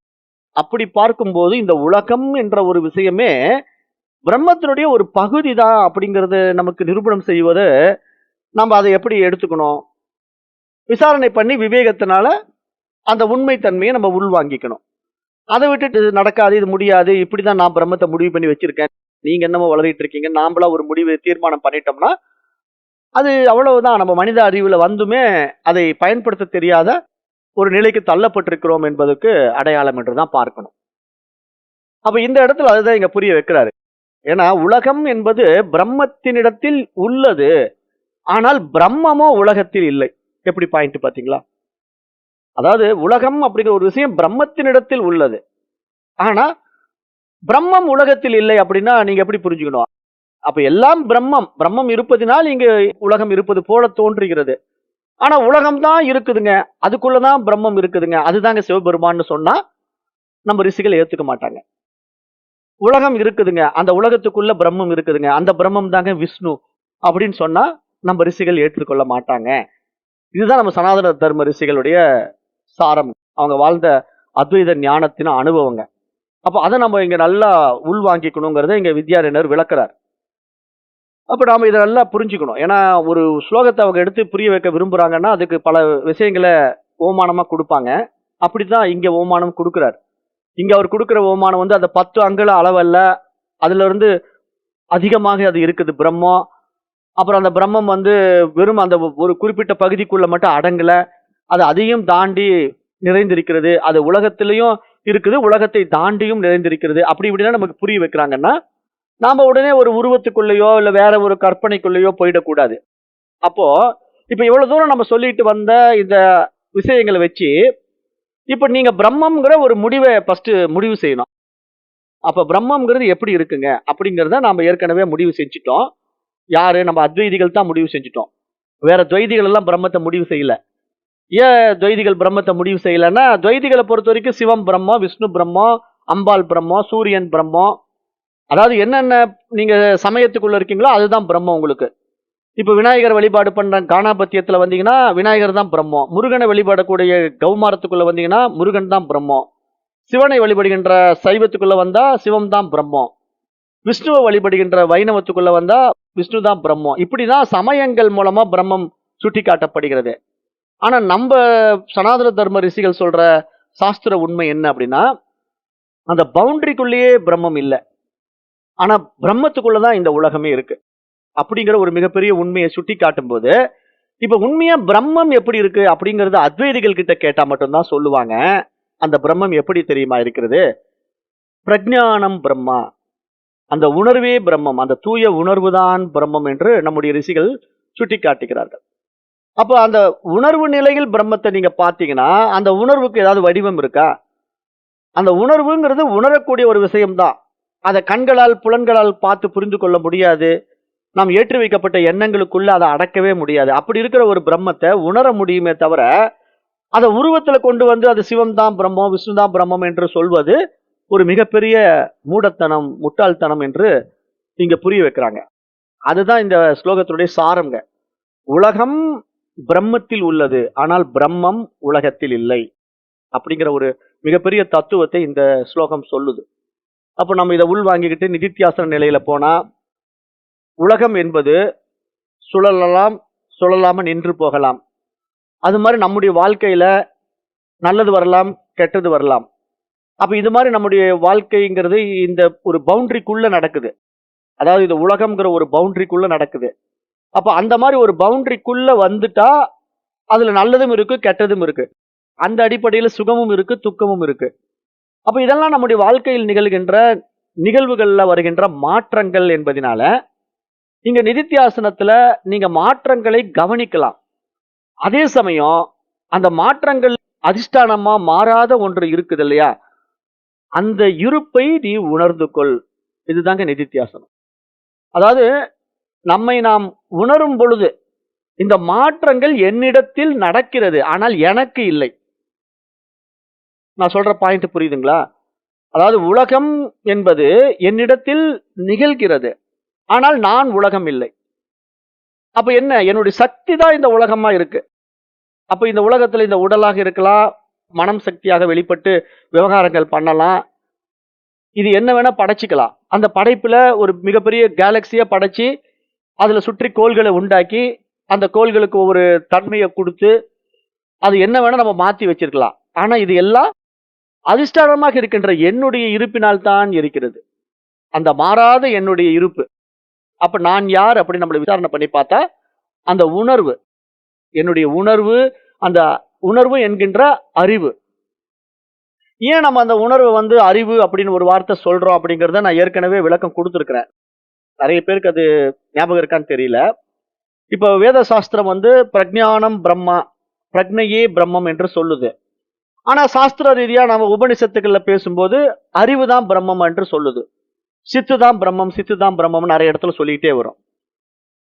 அப்படி பார்க்கும்போது இந்த உலகம் என்ற ஒரு விஷயமே பிரம்மத்தினுடைய ஒரு பகுதி தான் அப்படிங்கறது நமக்கு நிரூபணம் செய்வது. நம்ம அதை எப்படி எடுத்துக்கணும்? விசாரணை பண்ணி விவேகத்தினால அந்த உண்மை தன்மையை நம்ம உள்வாங்கிக்கணும். அதை விட்டுட்டு இது நடக்காது, இது முடியாது, இப்படிதான் நான் பிரம்மத்தை முடிவு பண்ணி வச்சிருக்கேன், நீங்க என்னமோ வளரிட்டு இருக்கீங்க, நாமளா ஒரு முடிவு தீர்மானம் பண்ணிட்டோம்னா அது அவ்வளவுதான். நம்ம மனித அறிவுல வந்துமே அதை பயன்படுத்த தெரியாத ஒரு நிலைக்கு தள்ளப்பட்டிருக்கிறோம் என்பதற்கு அடையாளம் என்றுதான் பார்க்கணும். அப்ப இந்த இடத்துல அதுதான் இங்க புரிய வைக்கிறாரு. ஏன்னா உலகம் என்பது பிரம்மத்தினிடத்தில் உள்ளது, ஆனால் பிரம்மமோ உலகத்தில் இல்லை. எப்படி பாயிண்ட் பாத்தீங்களா? அதாவது உலகம் அப்படிங்கிற ஒரு விஷயம் பிரம்மத்தினிடத்தில் உள்ளது, ஆனா பிரம்மம் உலகத்தில் இல்லை அப்படின்னா நீங்க எப்படி புரிஞ்சுக்கணும்? அப்ப எல்லாம் பிரம்மம், பிரம்மம் இருப்பதினால் இங்கு உலகம் இருப்பது போல தோன்றுகிறது. ஆனா உலகம் தான் இருக்குதுங்க, அதுக்குள்ளதான் பிரம்மம் இருக்குதுங்க, அதுதாங்க சிவபெருமான்னு சொன்னா நம்ம ரிஷிகள் ஏத்துக்க மாட்டாங்க. உலகம் இருக்குதுங்க, அந்த உலகத்துக்குள்ள பிரம்மம் இருக்குதுங்க, அந்த பிரம்மம் தாங்க விஷ்ணு அப்படின்னு சொன்னா நம்ம ரிஷிகள் ஏற்றுக்கொள்ள மாட்டாங்க. இதுதான் நம்ம சனாதன தர்ம ரிஷிகளுடைய சாரம், அவங்க வாழ்ந்த அத்வைத ஞானத்தின் அனுபவங்க. அப்ப அதை நம்ம இங்க நல்லா உள்வாங்கிக்கணுங்கிறத இங்க வித்யாரண்யர் விளக்குறார். அப்ப நாம இதை நல்லா புரிஞ்சுக்கணும். ஏன்னா ஒரு ஸ்லோகத்தை அவங்க எடுத்து புரிய வைக்க விரும்புறாங்கன்னா அதுக்கு பல விஷயங்களை ஓமானமா கொடுப்பாங்க. அப்படித்தான் இங்க ஓமானம் கொடுக்கிறார். இங்க அவர் கொடுக்கிற ஓமானம் வந்து அந்த 10 அங்குல அளவல்ல, அதுல இருந்து அதிகமாக அது இருக்குது பிரம்மம். அப்புறம் அந்த பிரம்மம் வந்து வெறும் அந்த ஒரு குறிப்பிட்ட பகுதிக்குள்ள மட்டும் அடங்கல, அது அதையும் தாண்டி நிறைந்திருக்கிறது, அது உலகத்திலையும் இருக்குது, உலகத்தை தாண்டியும் நிறைந்திருக்கிறது. அப்படி இப்படின்னா நமக்கு புரிய வைக்கிறாங்கன்னா நாம உடனே ஒரு உருவத்துக்குள்ளேயோ இல்ல வேற ஒரு கற்பனைக்குள்ளேயோ போயிடக்கூடாது. அப்போ இப்ப இவ்வளவு தூரம் நம்ம சொல்லிட்டு வந்த இந்த விஷயங்களை வச்சு இப்ப நீங்க பிரம்மம்ங்கிற ஒரு முடிவை ஃபர்ஸ்ட் முடிவு செய்யணும். அப்ப பிரம்மம்ங்கிறது எப்படி இருக்குங்க அப்படிங்கறத நாம ஏற்கனவே முடிவு செஞ்சுட்டோம். யாரு? நம்ம அத்வைதிகள் தான் முடிவு செஞ்சுட்டோம். வேற துவைதிகள் எல்லாம் பிரம்மத்தை முடிவு செய்யல. ஏன் துவைதிகள் பிரம்மத்தை முடிவு செய்யலன்னா, துவைதிகளை பொறுத்த வரைக்கும் சிவம் பிரம்மம், விஷ்ணு பிரம்மம், அம்பாள் பிரம்மம், சூரியன் பிரம்மம், அதாவது என்னென்ன நீங்க சமயத்துக்குள்ள இருக்கீங்களோ அதுதான் பிரம்மம் உங்களுக்கு. இப்ப விநாயகர் வழிபாடு பண்ற காணாபத்தியத்துல வந்தீங்கன்னா விநாயகர் தான் பிரம்மம். முருகனை வழிபாடக்கூடிய கௌமாரத்துக்குள்ள வந்தீங்கன்னா முருகன் தான் பிரம்மம். சிவனை வழிபடுகின்ற சைவத்துக்குள்ள வந்தா சிவம் தான் பிரம்மம். விஷ்ணுவை வழிபடுகின்ற வைணவத்துக்குள்ள வந்தா விஷ்ணு தான் பிரம்மம். இப்படிதான் சமயங்கள் மூலமா பிரம்மம் சுட்டி காட்டப்படுகிறது. ஆனா நம்ம சனாதன தர்ம ரிஷிகள் சொல்ற சாஸ்திர உண்மை என்ன அப்படின்னா, அந்த பவுண்டரிக்குள்ளேயே பிரம்மம் இல்லை, ஆனா பிரம்மத்துக்குள்ளதான் இந்த உலகமே இருக்கு அப்படிங்கிற ஒரு மிகப்பெரிய உண்மையை சுட்டி காட்டும் போது, இப்ப உண்மையா பிரம்மம் எப்படி இருக்கு அப்படிங்கறது அத்வைதிகள் கிட்ட கேட்டா மட்டும்தான் சொல்லுவாங்க. அந்த பிரம்மம் எப்படி தெரியுமா இருக்கிறது? பிரஜானம் பிரம்மா, அந்த உணர்வே பிரம்மம், அந்த தூய உணர்வுதான் பிரம்மம் என்று நம்முடைய ரிஷிகள் சுட்டி காட்டுகிறார்கள். அப்ப அந்த உணர்வு நிலையில் பிரம்மத்தை நீங்க பாத்தீங்கன்னா அந்த உணர்வுக்கு ஏதாவது வடிவம் இருக்கா? அந்த உணர்வுங்கிறது உணரக்கூடிய ஒரு விஷயம்தான். அதை கண்களால் புலன்களால் பார்த்து புரிந்து கொள்ள முடியாது. நாம் ஏற்றி வைக்கப்பட்ட எண்ணங்களுக்குள்ள அதை அடக்கவே முடியாது. அப்படி இருக்கிற ஒரு பிரம்மத்தை உணர முடியுமே தவிர அதை உருவத்துல கொண்டு வந்து அது சிவம் தான் பிரம்மம், விஷ்ணு தான் பிரம்மம் என்று சொல்வது ஒரு மிகப்பெரிய மூடத்தனம், முட்டாள்தனம் என்று இங்க புரிய வைக்கிறாங்க. அதுதான் இந்த ஸ்லோகத்துடைய சாரங்க. உலகம் பிரம்மத்தில் உள்ளது, ஆனால் பிரம்மம் உலகத்தில் இல்லை அப்படிங்கிற ஒரு மிகப்பெரிய தத்துவத்தை இந்த ஸ்லோகம் சொல்லுது. அப்ப நம்ம இதை உள் வாங்கிக்கிட்டு நிதித்தியாசன நிலையில போனா, உலகம் என்பது சுழலலாம், சுழலாம நின்று போகலாம். அது மாதிரி நம்முடைய வாழ்க்கையில நல்லது வரலாம், கெட்டது வரலாம். அப்ப இது மாதிரி நம்முடைய வாழ்க்கைங்கிறது இந்த ஒரு பவுண்டரிக்குள்ள நடக்குது. அதாவது இந்த உலகம்ங்கிற ஒரு பவுண்டரிக்குள்ள நடக்குது. அப்ப அந்த மாதிரி ஒரு பவுண்டரிக்குள்ள வந்துட்டா அதுல நல்லதும் இருக்கு, கெட்டதும் இருக்கு. அந்த அடிப்படையில சுகமும் இருக்கு, துக்கமும் இருக்கு. அப்ப இதெல்லாம் நம்முடைய வாழ்க்கையில் நிகழ்கின்ற நிகழ்வுகள்ல வருகின்ற மாற்றங்கள் என்பதனால இங்க நிதித்தியாசனத்துல நீங்க மாற்றங்களை கவனிக்கலாம். அதே சமயம் அந்த மாற்றங்கள் அதிஷ்டானமா மாறாத ஒன்று இருக்குது இல்லையா, அந்த இருப்பை நீ உணர்ந்து கொள். இதுதாங்க நிதித்தியாசனம். அதாவது நம்மை நாம் உணரும் பொழுது இந்த மாற்றங்கள் என்னிடத்தில் நடக்கிறது, ஆனால் எனக்கு இல்லை. நான் சொல்ற பாயிண்ட் புரியுதுங்களா? அதாவது உலகம் என்பது என்னிடத்தில் நிகழ்கிறது, ஆனால் நான் உலகம் இல்லை. அப்ப என்ன, என்னுடைய சக்தி தான் இந்த உலகமா இருக்கு. அப்ப இந்த உலகத்துல இந்த உடலாக இருக்கலாம், மனம் சக்தியாக வெளிப்பட்டு விவகாரங்கள் பண்ணலாம். இது என்ன வேணா படைச்சுக்கலாம். அந்த படைப்புல ஒரு மிகப்பெரிய கேலக்சிய படைச்சு, அதுல சுற்றி கோள்களை உண்டாக்கி, அந்த கோள்களுக்கு ஒரு தன்மையை கொடுத்து, அது என்ன வேணா நம்ம மாத்தி வச்சிருக்கலாம். ஆனா இது எல்லாம் அதிஷ்டானமாக இருக்கின்ற என்னுடைய இருப்பினால் தான் இருக்கிறது. அந்த மாறாத என்னுடைய இருப்பு. அப்ப நான் யார் அப்படின்னு நம்மள விசாரணை பண்ணி பார்த்தா, அந்த உணர்வு, என்னுடைய உணர்வு, அந்த உணர்வு என்கின்ற அறிவு. ஏன் நம்ம அந்த உணர்வு அறிவு அப்படின்னு ஒரு வார்த்தை சொல்றோம் அப்படிங்கிறத நான் ஏற்கனவே விளக்கம் கொடுத்திருக்கிறேன். நிறைய பேருக்கு அது ஞாபகம் இருக்கான்னு தெரியல. இப்ப வேத சாஸ்திரம் பிரஜ்ஞானம் பிரம்மா, பிரக்ஞையே பிரம்மம் என்று சொல்லுது. ஆனா சாஸ்திர ரீதியா நம்ம உபனிஷத்துக்கள்ல பேசும்போது அறிவு தான் பிரம்மம் என்று சொல்லுது. சித்து தான் பிரம்மம், சித்து தான் பிரம்மம் நிறைய இடத்துல சொல்லிக்கிட்டே வரும்.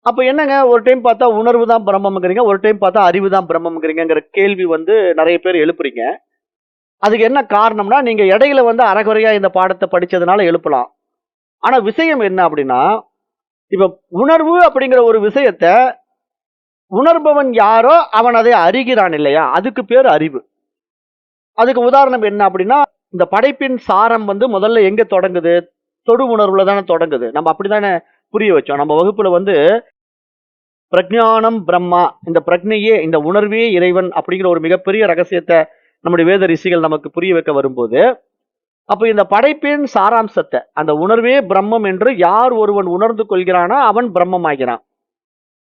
அப்ப என்னங்க, ஒரு டைம் பார்த்தா உணர்வு தான் பிரம்மம்ங்கிறீங்க, ஒரு டைம் பார்த்தா அறிவு தான் பிரம்மம்ங்கிறீங்கிற கேள்வி நிறைய பேர் எழுப்புறீங்க. அதுக்கு என்ன காரணம்னா, நீங்க இடையில அரைகுறையா இந்த பாடத்தை படிச்சதுனால எழுப்பலாம். ஆனா விஷயம் என்ன அப்படின்னா, இப்ப உணர்வு அப்படிங்கிற ஒரு விஷயத்த உணர்பவன் யாரோ அவன் அதை அறிகிறான் இல்லையா, அதுக்கு பேர் அறிவு. அதுக்கு உதாரணம் என்ன அப்படின்னா, இந்த படைப்பின் சாரம் முதல்ல எங்க தொடங்குது? தொடு உணர்வுல தானே தொடங்குது. நம்ம அப்படித்தானே புரிய வச்சோம். நம்ம வகுப்புல பிரஜ்ஞானம் பிரம்மா, இந்த பிரக்ஞையே, இந்த உணர்வே இறைவன் அப்படிங்கிற ஒரு மிகப்பெரிய ரகசியத்தை நம்முடைய வேத ரிஷிகள் நமக்கு புரிய வைக்க வரும்போது, அப்ப இந்த படைப்பின் சாராம்சத்தை, அந்த உணர்வே பிரம்மம் என்று யார் ஒருவன் உணர்ந்து கொள்கிறானோ அவன் பிரம்மம் ஆகிறான்.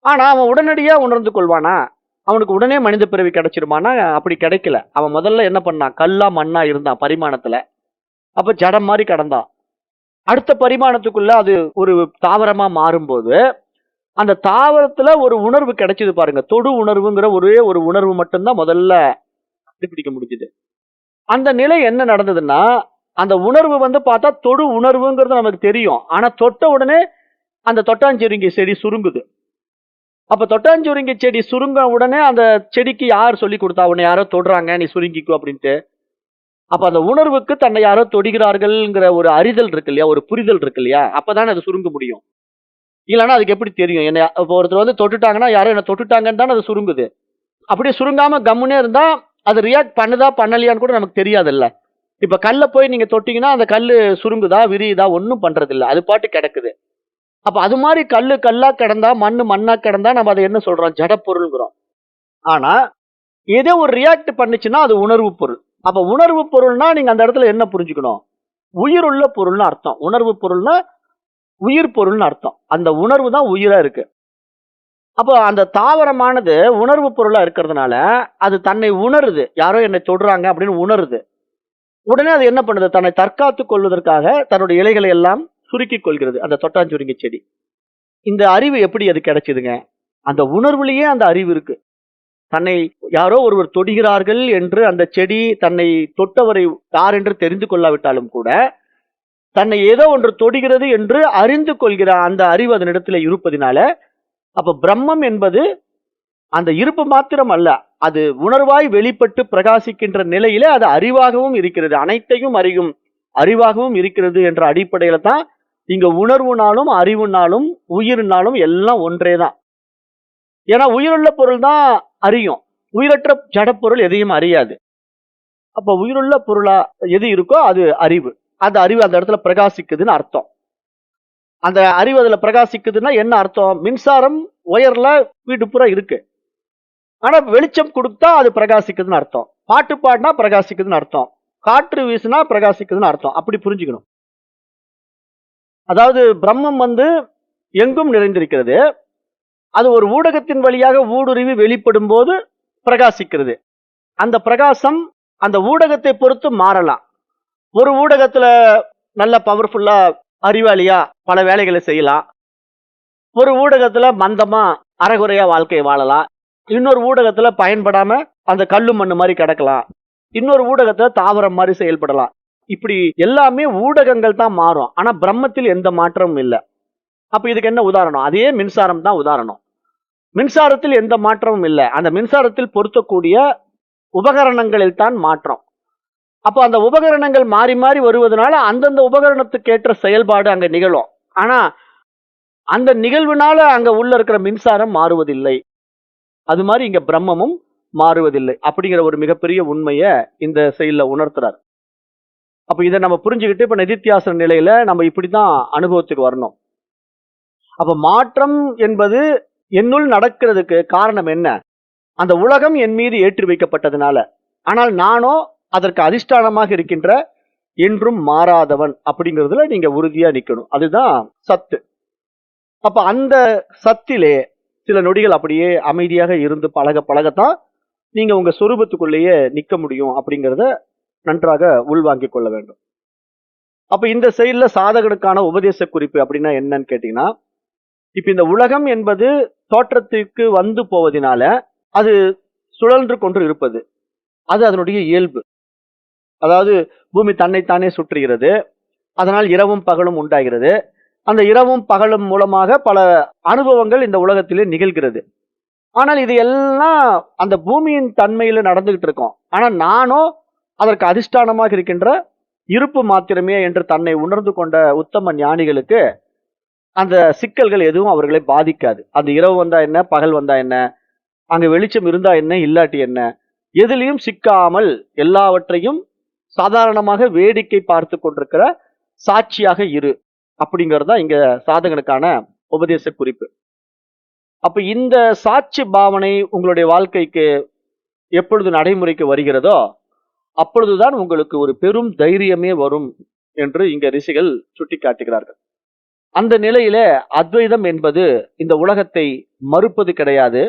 ஆனா அவன் உடனடியா உணர்ந்து கொள்வானா? அவனுக்கு உடனே மனித பிறவி கிடைச்சிருமானா? அப்படி கிடைக்கல. அவன் முதல்ல என்ன பண்ணான்? கல்லா மண்ணா இருந்தான் பரிமாணத்துல. அப்ப ஜடம் மாதிரி கடந்தான். அடுத்த பரிமாணத்துக்குள்ள அது ஒரு தாவரமா மாறும்போது, அந்த தாவரத்துல ஒரு உணர்வு கிடைச்சது பாருங்க. தொடு உணர்வுங்கிற ஒரே ஒரு உணர்வு மட்டும்தான் முதல்ல கண்டுபிடிக்க முடிஞ்சது. அந்த நிலை என்ன நடந்ததுன்னா, அந்த உணர்வு பார்த்தா தொடு உணர்வுங்கிறது நமக்கு தெரியும். ஆனா தொட்ட உடனே அந்த தொட்டாஞ்சுருங்கி செடி சுருங்குது. அப்ப தொட்டாஞ்சுருங்கி செடி சுருங்க உடனே அந்த செடிக்கு யார் சொல்லி கொடுத்தா? உன்னை யாரோ தொடுறாங்க, நீ சுருங்கிக்கோ அப்படின்ட்டு. அப்ப அந்த உணர்வுக்கு தன்னை யாரோ தொடுகிறார்கள்ங்கிற ஒரு அறிதல் இருக்கு இல்லையா, ஒரு புரிதல் இருக்கு இல்லையா, அப்பதானே அது சுருங்க முடியும். இல்லைன்னா அதுக்கு எப்படி தெரியும்? என்ன இப்போ ஒருத்தர் தொட்டுட்டாங்கன்னா, யாரோ என்ன தொட்டுட்டாங்கன்னு தானே அது சுருங்குது. அப்படியே சுருங்காம கம்முனே இருந்தா அது ரியாக்ட் பண்ணுதா பண்ணலையான்னு கூட நமக்கு தெரியாதுல்ல. இப்ப கல்ல போய் நீங்க தொட்டீங்கன்னா அந்த கல்லு சுருங்குதா விரியுதா ஒன்னும் பண்றது இல்ல, அது பாட்டு கிடக்குது. அப்ப அது மாதிரி கல்லு கல்லா கிடந்தா, மண்ணு மண்ணா கிடந்தா நம்ம அதை என்ன சொல்றோம்? ஜட பொருள்ங்கிறோம். ஆனா ஏதோ ஒரு ரியாக்ட் பண்ணுச்சுன்னா அது உணர்வு பொருள். அப்ப உணர்வு பொருள்னா நீங்க அந்த இடத்துல என்ன புரிஞ்சுக்கணும்? உயிர் உள்ள பொருள்னு அர்த்தம். உணர்வு பொருள்னா உயிர் பொருள்னு அர்த்தம். அந்த உணர்வு தான் உயிரா இருக்கு. அப்போ அந்த தாவரமானது உணர்வு பொருளா இருக்கிறதுனால அது தன்னை உணருது, யாரோ என்னை தொடுறாங்க அப்படின்னு உணருது. உடனே அது என்ன பண்ணுது? தன்னை தற்காத்துக் கொள்வதற்காக தன்னுடைய இலைகளை எல்லாம் சுருக்கிக் கொள்கிறது, அந்த தொட்டாஞ்சுருங்கி செடி. இந்த அறிவு எப்படி அது கிடைச்சதுங்க? அந்த உணர்வுலயே அந்த அறிவு இருக்கு. தன்னை யாரோ ஒருவர் தொடுகிறார்கள் என்று அந்த செடி தன்னை தொட்டவரை யார் என்று தெரிந்து கொள்ளாவிட்டாலும் கூட, தன்னை ஏதோ ஒன்று தொடுகிறது என்று அறிந்து கொள்கிற அந்த அறிவு அதனிடத்துல இருப்பதினால, அப்ப பிரம்மம் என்பது அந்த இருப்பு மாத்திரம் அல்ல, அது உணர்வாய் வெளிப்பட்டு பிரகாசிக்கின்ற நிலையில அது அறிவாகவும் இருக்கிறது. அனைத்தையும் அறியும் அறிவாகவும் இருக்கிறது என்ற அடிப்படையில தான் இங்க உணர்வுனாலும் அறிவுனாலும் உயிர்னாலும் எல்லாம் ஒன்றேதான். ஏன்னா உயிருள்ள பொருள் தான் அறியும், உயிரற்ற ஜடப்பொருள் எதையும் அறியாது. அப்ப உயிருள்ள பொருளா எது இருக்கோ அது அறிவு. அந்த அறிவு அந்த இடத்துல பிரகாசிக்குதுன்னு அர்த்தம். அந்த அறிவு அதுல பிரகாசிக்குதுன்னா என்ன அர்த்தம்? மின்சாரம் ஒயர்ல வீட்டு பூரா இருக்கு, ஆனா வெளிச்சம் கொடுத்தா அது பிரகாசிக்குதுன்னு அர்த்தம். பாட்டு பாடினா பிரகாசிக்குதுன்னு அர்த்தம், காற்று வீசினா பிரகாசிக்குதுன்னு அர்த்தம். அப்படி புரிஞ்சுக்கணும். அதாவது பிரம்மம் எங்கும் நிறைந்திருக்கிறது. அது ஒரு ஊடகத்தின் வழியாக ஊடுருவி வெளிப்படும் போது பிரகாசிக்கிறது. அந்த பிரகாசம் அந்த ஊடகத்தை பொறுத்து மாறலாம். ஒரு ஊடகத்துல நல்ல பவர்ஃபுல்லா அறிவாளியா பல வேலைகளை செய்யலாம், ஒரு ஊடகத்துல மந்தமா அரைகுறையா வாழ்க்கை வாழலாம், இன்னொரு ஊடகத்துல பயன்படாம அந்த கல்லு மண்ணு மாதிரி கிடக்கலாம், இன்னொரு ஊடகத்துல தாவரம் மாதிரி செயல்படலாம். இப்படி எல்லாமே ஊடகங்கள் தான் மாறும். ஆனா பிரம்மத்தில் எந்த மாற்றமும் இல்லை. அப்ப இதுக்கு என்ன உதாரணம்? அதே மின்சாரம் தான் உதாரணம். மின்சாரத்தில் எந்த மாற்றமும் இல்லை. அந்த மின்சாரத்தில் பொருத்தக்கூடிய உபகரணங்களில் தான் மாற்றம். அப்போ அந்த உபகரணங்கள் மாறி மாறி வருவதனால அந்தந்த உபகரணத்துக்கு ஏற்ற செயல்பாடு அங்க நிகழும். ஆனா அந்த நிகழ்வுனால அங்க உள்ள இருக்கிற மின்சாரம் மாறுவதில்லை. அது மாதிரி இங்க பிரம்மமும் மாறுவதில்லை அப்படிங்கிற ஒரு மிகப்பெரிய உண்மையை இந்த செயல்ல உணர்த்துறார். அப்ப இதை நம்ம புரிஞ்சுக்கிட்டு இப்ப நிதித்தியாசன நிலையில நம்ம இப்படித்தான் அனுபவத்துக்கு வரணும். அப்ப மாற்றம் என்பது என்னுள் நடக்கிறதுக்கு காரணம் என்ன? அந்த உலகம் என் மீது ஏற்றி வைக்கப்பட்டதுனால. ஆனால் நானோ அதற்கு அதிஷ்டானமாக இருக்கின்ற என்றும் மாறாதவன் அப்படிங்கிறதுல நீங்க உறுதியா நிக்கணும். அதுதான் சத்து. அப்ப அந்த சத்திலே சில நொடிகள் அப்படியே அமைதியாக இருந்து பழக பழகத்தான் நீங்க உங்க சொரூபத்துக்குள்ளேயே நிக்க முடியும் அப்படிங்கிறத நன்றாக உள்வாங்கிக் கொள்ள வேண்டும். அப்ப இந்த செயல்ல சாதகனுக்கான உபதேச குறிப்பு அப்படின்னா என்னன்னு கேட்டீங்கன்னா, இப்ப இந்த உலகம் என்பது தோற்றத்திற்கு வந்து போவதினால அது சுழன்று கொண்டு இருப்பது. அது அதனுடைய இயல்பு. அதாவது பூமி தன்னைத்தானே சுற்றுகிறது. அதனால் இரவும் பகலும் உண்டாகிறது. அந்த இரவும் பகலும் மூலமாக பல அனுபவங்கள் இந்த உலகத்திலே நிகழ்கிறது. ஆனால் இது எல்லாம் அந்த பூமியின் தன்மையில நடந்துகிட்டு இருக்கும். ஆனா நானோ அதற்கு அதிஷ்டானமாக இருக்கின்ற இருப்பு மாத்திரமே என்று தன்னை உணர்ந்து கொண்ட உத்தம ஞானிகளுக்கு அந்த சிக்கல்கள் எதுவும் அவர்களை பாதிக்காது. அந்த இரவு வந்தா என்ன, பகல் வந்தா என்ன, அங்க வெளிச்சம் இருந்தா என்ன, இல்லாட்டி என்ன, எதிலையும் சிக்காமல் எல்லாவற்றையும் சாதாரணமாக வேடிக்கை பார்த்து கொண்டிருக்கிற சாட்சியாக இரு அப்படிங்கிறது தான் இங்க சாதகனுக்கான உபதேச குறிப்பு. அப்ப இந்த சாட்சி பாவனை உங்களுடைய வாழ்க்கைக்கு எப்பொழுது நடைமுறைக்கு வருகிறதோ அப்பொழுதுதான் உங்களுக்கு ஒரு பெரும் தைரியமே வரும் என்று இங்க ரிஷிகள் சுட்டி காட்டுகிறார்கள். அந்த நிலையில அத்வைதம் என்பது இந்த உலகத்தை மறுப்பது கிடையாது.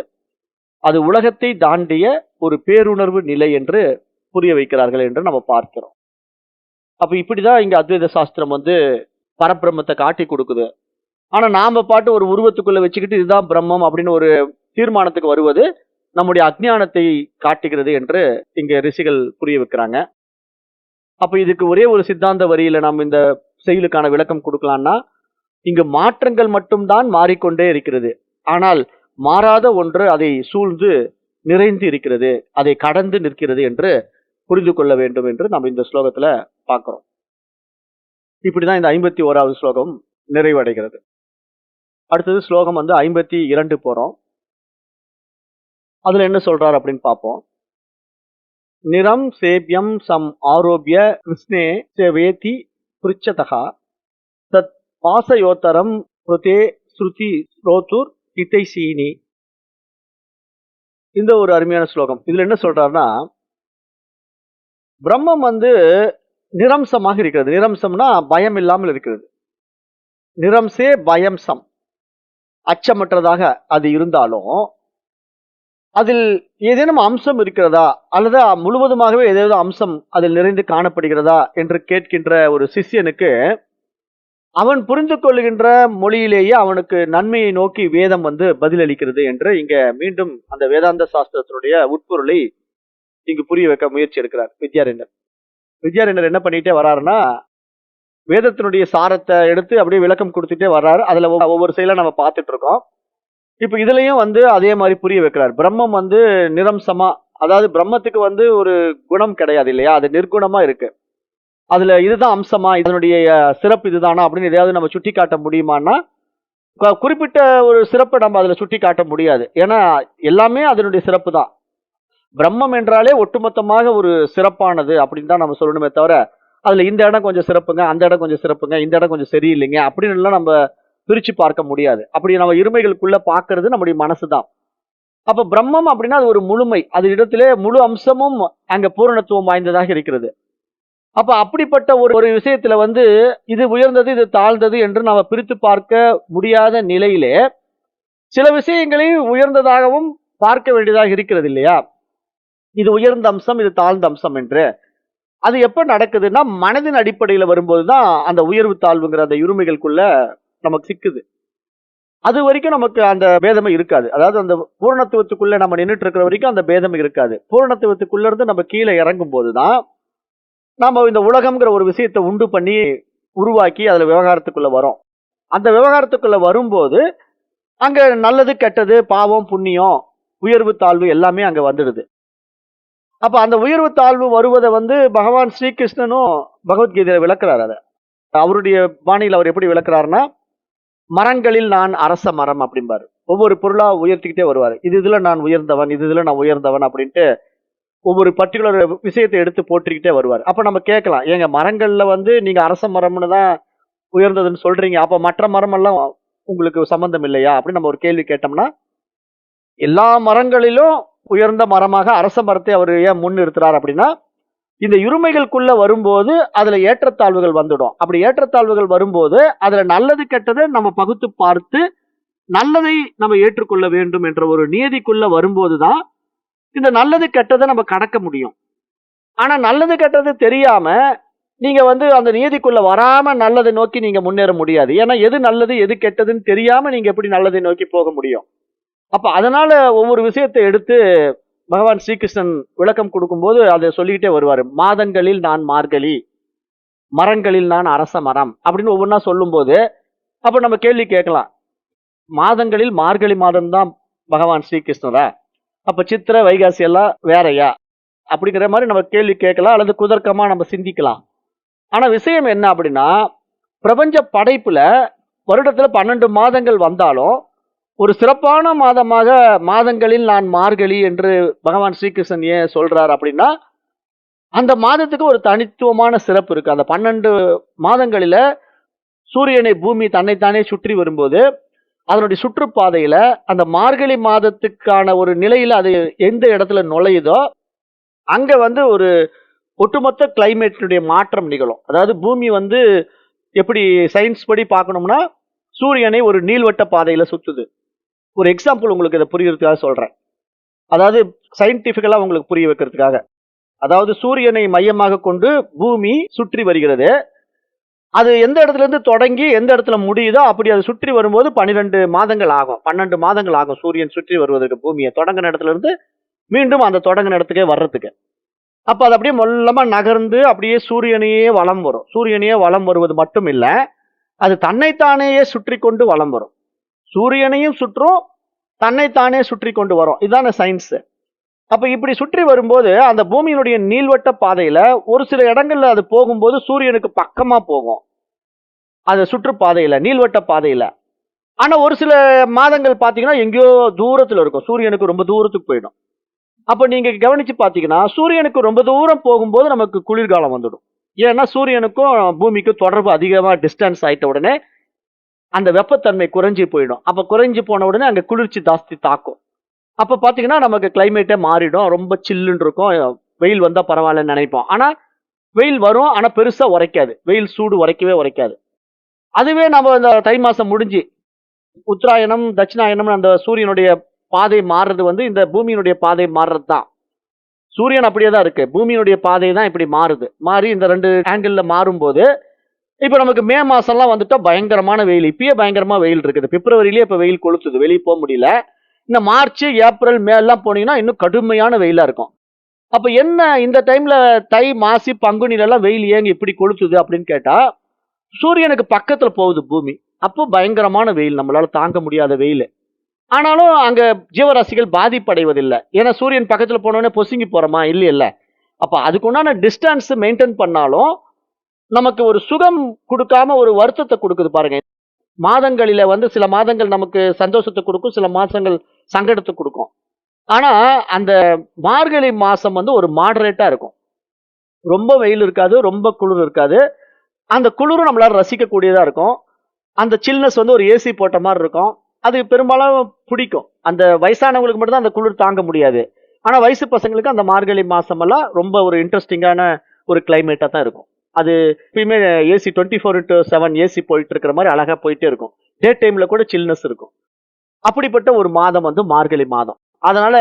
அது உலகத்தை தாண்டிய ஒரு பேருணர்வு நிலை என்று புரிய வைக்கிறார்கள் என்று நம்ம பார்க்கிறோம். அப்ப இப்படிதான் இங்க அத்வைத சாஸ்திரம் பரபிரம்மத்தை காட்டி கொடுக்குது. ஆனா நாம பாட்டு ஒரு உருவத்துக்குள்ள வச்சுக்கிட்டு இதுதான் பிரம்மம் அப்படின்னு ஒரு தீர்மானத்துக்கு வருவது நம்முடைய அஜ்ஞானத்தை காட்டுகிறது என்று இங்க ரிஷிகள் புரிய வைக்கிறாங்க. அப்ப இதுக்கு ஒரே ஒரு சித்தாந்த வரியில நாம் இந்த செயலுக்கான விளக்கம் கொடுக்கலாம்னா, இங்கு மாற்றங்கள் மட்டும்தான் மாறிக்கொண்டே இருக்கிறது. ஆனால் மாறாத ஒன்று அதை சூழ்ந்து நிறைந்து இருக்கிறது, அதை கடந்து நிற்கிறது என்று புரிந்து கொள்ள வேண்டும் என்று நம்ம இந்த ஸ்லோகத்துல பார்க்கிறோம். இப்படிதான் இந்த 51வது ஸ்லோகம் நிறைவடைகிறது. அடுத்தது ஸ்லோகம் 52 போறோம். அதுல என்ன சொல்றாரு அப்படின்னு பார்ப்போம். நிறம் சேபியம் சம் ஆரோபிய கிருஷ்ணே சேவேதி பிருச்சதகா தத் பாசயோத்தரம் ருதே ஸ்ருதி ஸ்ரோதுர் இதைசீனி. இந்த ஒரு அருமையான ஸ்லோகம். இதுல என்ன சொல்றாருன்னா, பிரம்மம் நிரம்சமாக இருக்கிறது. நிரம்சம்னா பயம் இல்லாமல் இருக்கிறது. நிரம்சே பயம் சம், அச்சமற்றதாக அது இருந்தாலும் அதில் ஏதேனும் அம்சம் இருக்கிறதா அல்லது முழுவதுமாகவே ஏதாவது அம்சம் அதில் நிறைந்து காணப்படுகிறதா என்று கேட்கின்ற ஒரு சிஷ்யனுக்கு அவன் புரிந்து கொள்ளுகின்ற மொழியிலேயே அவனுக்கு நன்மையை நோக்கி வேதம் பதிலளிக்கிறது என்று இங்க மீண்டும் அந்த வேதாந்த சாஸ்திரத்தினுடைய உட்பொருளை இங்கு புரிய வைக்க முயற்சி எடுக்கிறார் வித்யாரண்யர். வித்யாரண்யர் என்ன பண்ணிட்டே வர்றாருன்னா, வேதத்தினுடைய சாரத்தை எடுத்து அப்படியே விளக்கம் கொடுத்துட்டே வர்றாரு. அதுல ஒவ்வொரு செயலை நம்ம பார்த்துட்டு இருக்கோம். இப்ப இதுலயும் அதே மாதிரி புரிய வைக்கிறார். பிரம்மம் நிரம்சமா, அதாவது பிரம்மத்துக்கு ஒரு குணம் கிடையாது இல்லையா, அது நிர்குணமா இருக்கு. அதுல இதுதான் அம்சமா, இதனுடைய சிறப்பு இதுதானா அப்படின்னு எதையாவது நம்ம சுட்டி காட்ட முடியுமான்னா குறிப்பிட்ட ஒரு சிறப்பை நம்ம அதுல சுட்டி காட்ட முடியாது. ஏன்னா எல்லாமே அதனுடைய சிறப்பு தான். பிரம்மம் என்றாலே ஒட்டுமொத்தமாக ஒரு சிறப்பானது அப்படின்னு தான் நம்ம சொல்லணுமே தவிர, அதுல இந்த இடம் கொஞ்சம் சிறப்புங்க, அந்த இடம் கொஞ்சம் சிறப்புங்க, இந்த இடம் கொஞ்சம் சரியில்லைங்க அப்படின்னு எல்லாம் நம்ம பிரிச்சு பார்க்க முடியாது. அப்படி நம்ம இருமைகளுக்குள்ள பார்க்கிறது நம்முடைய மனசுதான். அப்ப பிரம்மம் அப்படின்னா அது ஒரு முழுமை, அது இடத்திலே முழு அம்சமும் அங்க பூரணத்துவம் வாய்ந்ததாக இருக்கிறது. அப்ப அப்படிப்பட்ட ஒரு விஷயத்துல இது உயர்ந்தது இது தாழ்ந்தது என்று நாம பிரித்து பார்க்க முடியாத நிலையிலே சில விஷயங்களை உயர்ந்ததாகவும் பார்க்க வேண்டியதாக இருக்கிறது இல்லையா. இது உயர்ந்த அம்சம், இது தாழ்ந்த அம்சம் என்று. அது எப்ப நடக்குதுன்னா மனதின் அடிப்படையில வரும்போதுதான் அந்த உயர்வு தாழ்வுங்கிற அந்த இருமைகளுக்குள்ள நமக்கு சிக்குது. அது வரைக்கும் நமக்கு அந்த பேதமை இருக்காது. அதாவது அந்த பூரணத்துவத்துக்குள்ள நம்ம நின்றுட்டு இருக்கிற வரைக்கும் அந்த பேதமை இருக்காது. பூரணத்துவத்துக்குள்ள இருந்து நம்ம கீழே இறங்கும் போதுதான் நாம இந்த உலகம்ங்கிற ஒரு விஷயத்தை உண்டு பண்ணி உருவாக்கி அதுல விவகாரத்துக்குள்ள வரோம். அந்த விவகாரத்துக்குள்ள வரும்போது அங்க நல்லது கெட்டது பாவம் புண்ணியம் உயர்வு தாழ்வு எல்லாமே அங்க வந்துடுது. அப்ப அந்த உயர்வு தாழ்வு வருவதை பகவான் ஸ்ரீகிருஷ்ணனும் பகவத்கீதையில விளக்குறாரு. அதை அவருடைய பாணியில் அவர் எப்படி விளக்குறாருன்னா, மரங்களில் நான் அரச மரம் அப்படிம்பாரு. ஒவ்வொரு பொருளா உயர்த்திக்கிட்டே வருவாரு. இதுல நான் உயர்ந்தவன், இதுல நான் உயர்ந்தவன் அப்படின்ட்டு ஒவ்வொரு பர்ட்டிகுலர் விஷயத்தை எடுத்து போற்றிக்கிட்டே வருவார். அப்ப நம்ம கேட்கலாம், ஏங்க மரங்கள்ல வந்து நீங்க அரச மரம்னு தான் உயர்ந்ததுன்னு சொல்றீங்க, அப்ப மற்ற மரம் எல்லாம் உங்களுக்கு சம்பந்தம் இல்லையா அப்படின்னு நம்ம ஒரு கேள்வி கேட்டோம்னா, எல்லா மரங்களிலும் உயர்ந்த மரமாக அரச மரத்தை அவர் ஏன் முன்னிறுத்துறார் அப்படின்னா, இந்த இருமைகளுக்குள்ள வரும்போது அதுல ஏற்றத்தாழ்வுகள் வந்துடும். அப்படி ஏற்றத்தாழ்வுகள் வரும்போது அதுல நல்லது கெட்டதை நம்ம பகுத்து பார்த்து நல்லதை நம்ம ஏற்றுக்கொள்ள வேண்டும் என்ற ஒரு நியதிக்குள்ள வரும்போதுதான் இந்த நல்லது கெட்டதை நம்ம கடக்க முடியும். ஆனா நல்லது கெட்டது தெரியாம நீங்க வந்து அந்த நியதிக்குள்ள வராம நல்லதை நோக்கி நீங்க முன்னேற முடியாது. ஏன்னா எது நல்லது எது கெட்டதுன்னு தெரியாம நீங்க எப்படி நல்லதை நோக்கி போக முடியும்? அப்ப அதனால ஒவ்வொரு விஷயத்தை எடுத்து பகவான் ஸ்ரீகிருஷ்ணன் விளக்கம் கொடுக்கும்போது அதை சொல்லிக்கிட்டே வருவாரு. மாதங்களில் நான் மார்கழி, மரங்களில் நான் அரச மரம் அப்படின்னு ஒவ்வொன்றா சொல்லும்போது அப்ப நம்ம கேள்வி கேட்கலாம், மாதங்களில் மார்கழி மாதம் தான் பகவான் ஸ்ரீகிருஷ்ணரா, அப்ப சித்திரை வைகாசி எல்லாம் வேறயா அப்படிங்கிற மாதிரி நம்ம கேள்வி கேட்கலாம், அல்லது குதர்க்கமா நம்ம சிந்திக்கலாம். ஆனா விஷயம் என்ன அப்படின்னா, பிரபஞ்ச படைப்புல வருடத்துல 12 மாதங்கள் வந்தாலும் ஒரு சிறப்பான மாதமாக மாதங்களில் நான் மார்கழி என்று பகவான் ஸ்ரீகிருஷ்ணன் ஏன் சொல்றார் அப்படின்னா, அந்த மாதத்துக்கு ஒரு தனித்துவமான சிறப்பு இருக்கு. அந்த 12 மாதங்களில சூரியனை பூமி தன்னைத்தானே சுற்றி வரும்போது அதனுடைய சுற்றுப்பாதையில அந்த மார்கழி மாதத்துக்கான ஒரு நிலையில அது எந்த இடத்துல நுழையுதோ அங்க வந்து ஒரு ஒட்டுமொத்த கிளைமேட்டினுடைய மாற்றம் நிகழும். அதாவது பூமி வந்து எப்படி சயின்ஸ் படி பார்க்கணும்னா சூரியனை ஒரு நீள்வட்ட பாதையில சுத்துது. ஒரு எக்ஸாம்பிள் உங்களுக்கு இதை புரியறதுக்காக சொல்றேன். அதாவது சயின்டிபிக்கலா உங்களுக்கு புரிய வைக்கிறதுக்காக, அதாவது சூரியனை மையமாக கொண்டு பூமி சுற்றி வருகிறது. அது எந்த இடத்துல இருந்து தொடங்கி எந்த இடத்துல முடியுதோ அப்படி அது சுற்றி வரும்போது 12 மாதங்கள் ஆகும், 12 மாதங்கள் ஆகும் சூரியன் சுற்றி வருவதற்கு, பூமியை தொடங்கின இடத்துல இருந்து மீண்டும் அந்த தொடங்கின இடத்துக்கே வர்றதுக்கு. அப்ப அது அப்படியே மொல்லமா நகர்ந்து அப்படியே சூரியனையே வலம் வரும். சூரியனையே வலம் வருவது மட்டும் இல்ல, அது தன்னைத்தானேயே சுற்றி கொண்டு வலம் வரும். சூரியனையும் சுற்றும், தன்னைத்தானே சுற்றி கொண்டு வரும். இதுதான சயின்ஸ். அப்ப இப்படி சுற்றி வரும்போது அந்த பூமியினுடைய நீள்வட்ட பாதையில ஒரு சில இடங்கள்ல அது போகும்போது சூரியனுக்கு பக்கமா போகும், அது சுற்றுப்பாதையில நீள்வட்ட பாதையில. ஆனா ஒரு சில மாதங்கள் பாத்தீங்கன்னா எங்கேயோ தூரத்துல இருக்கும், சூரியனுக்கு ரொம்ப தூரத்துக்கு போயிடும். அப்ப நீங்க கவனிச்சு பாத்தீங்கன்னா சூரியனுக்கு ரொம்ப தூரம் போகும்போது நமக்கு குளிர்காலம் வந்துடும். ஏன்னா சூரியனுக்கும் பூமிக்கும் தொடர்பு அதிகமா டிஸ்டன்ஸ் ஆயிட்ட உடனே அந்த வெப்பத்தன்மை குறைஞ்சி போயிடும். அப்ப குறைஞ்சி போன உடனே அங்க குளிர்ச்சி ஜாஸ்தி தாக்கும். அப்ப பாத்தீங்கன்னா நமக்கு கிளைமேட்டே மாறிடும், ரொம்ப சில்லுன்னு இருக்கும், வெயில் வந்தா பரவாயில்லன்னு நினைப்போம். ஆனா வெயில் வரும், ஆனா பெருசா உரைக்காது, வெயில் சூடு உரைக்கவே உரைக்காது. அதுவே நம்ம இந்த தை மாசம் முடிஞ்சு உத்தராயணம் தட்சிணாயணம் அந்த சூரியனுடைய பாதை மாறுறது வந்து இந்த பூமியினுடைய பாதை மாறுறது தான். சூரியன் அப்படியே தான் இருக்கு, பூமியினுடைய பாதை தான் இப்படி மாறுது. மாறி இந்த 2 ஆங்கிள் மாறும்போது இப்ப நமக்கு மே மாசம்லாம் வந்துட்டா பயங்கரமான வெயில். இப்பயே பயங்கரமா வெயில் இருக்குது, பிப்ரவரியிலேயே இப்ப வெயில் கொளுத்துது, வெளியே போக முடியல. இந்த மார்ச் ஏப்ரல் மே எல்லாம் போனீங்கன்னா இன்னும் கடுமையான வெயிலா இருக்கும். அப்ப என்ன இந்த டைம்ல தை மாசி பங்குனில எல்லாம் வெயில் ஏங்க இப்படி கொளுத்துது அப்படின்னு கேட்டா, சூரியனுக்கு பக்கத்துல போகுது பூமி, அப்போ பயங்கரமான வெயில், நம்மளால தாங்க முடியாத வெயில். ஆனாலும் அங்க ஜீவராசிகள் பாதிப்படைவதில்லை, ஏன்னா சூரியன் பக்கத்துல போனோடனே பொசுங்கி போறோமா இல்லையில்ல. அப்ப அதுக்குண்டான டிஸ்டன்ஸ் மெயின்டைன் பண்ணாலும் நமக்கு ஒரு சுகம் கொடுக்காம ஒரு வருத்தத்தை கொடுக்குது பாருங்க. மாதங்களில வந்து சில மாதங்கள் நமக்கு சந்தோஷத்தை கொடுக்கும், சில மாசங்கள் சங்கடத்தை கொடுக்கும். ஆனா அந்த மார்கழி மாசம் வந்து ஒரு மாடரேட்டா இருக்கும், ரொம்ப வெயில் இருக்காது, ரொம்ப குளிர் இருக்காது. அந்த குளிரும் நம்மளால ரசிக்க கூடியதா இருக்கும். அந்த சில்னஸ் வந்து ஒரு ஏசி போட்ட மாதிரி இருக்கும். அது பெரும்பாலும் பிடிக்கும். அந்த வயசானவங்களுக்கு மட்டும் தான் அந்த குளிர் தாங்க முடியாது. ஆனா வயசு பசங்களுக்கு அந்த மார்கழி மாசம் எல்லாம் ரொம்ப ஒரு இன்ட்ரெஸ்டிங்கான ஒரு கிளைமேட்டா தான் இருக்கும். அது எப்பயுமே ஏசி 24/7 ஏசி போயிட்டு இருக்கிற மாதிரி அழகா போயிட்டே இருக்கும். டே டைம்ல கூட சில்னஸ் இருக்கும். அப்படிப்பட்ட ஒரு மாதம் வந்து மார்கழி மாதம். அதனால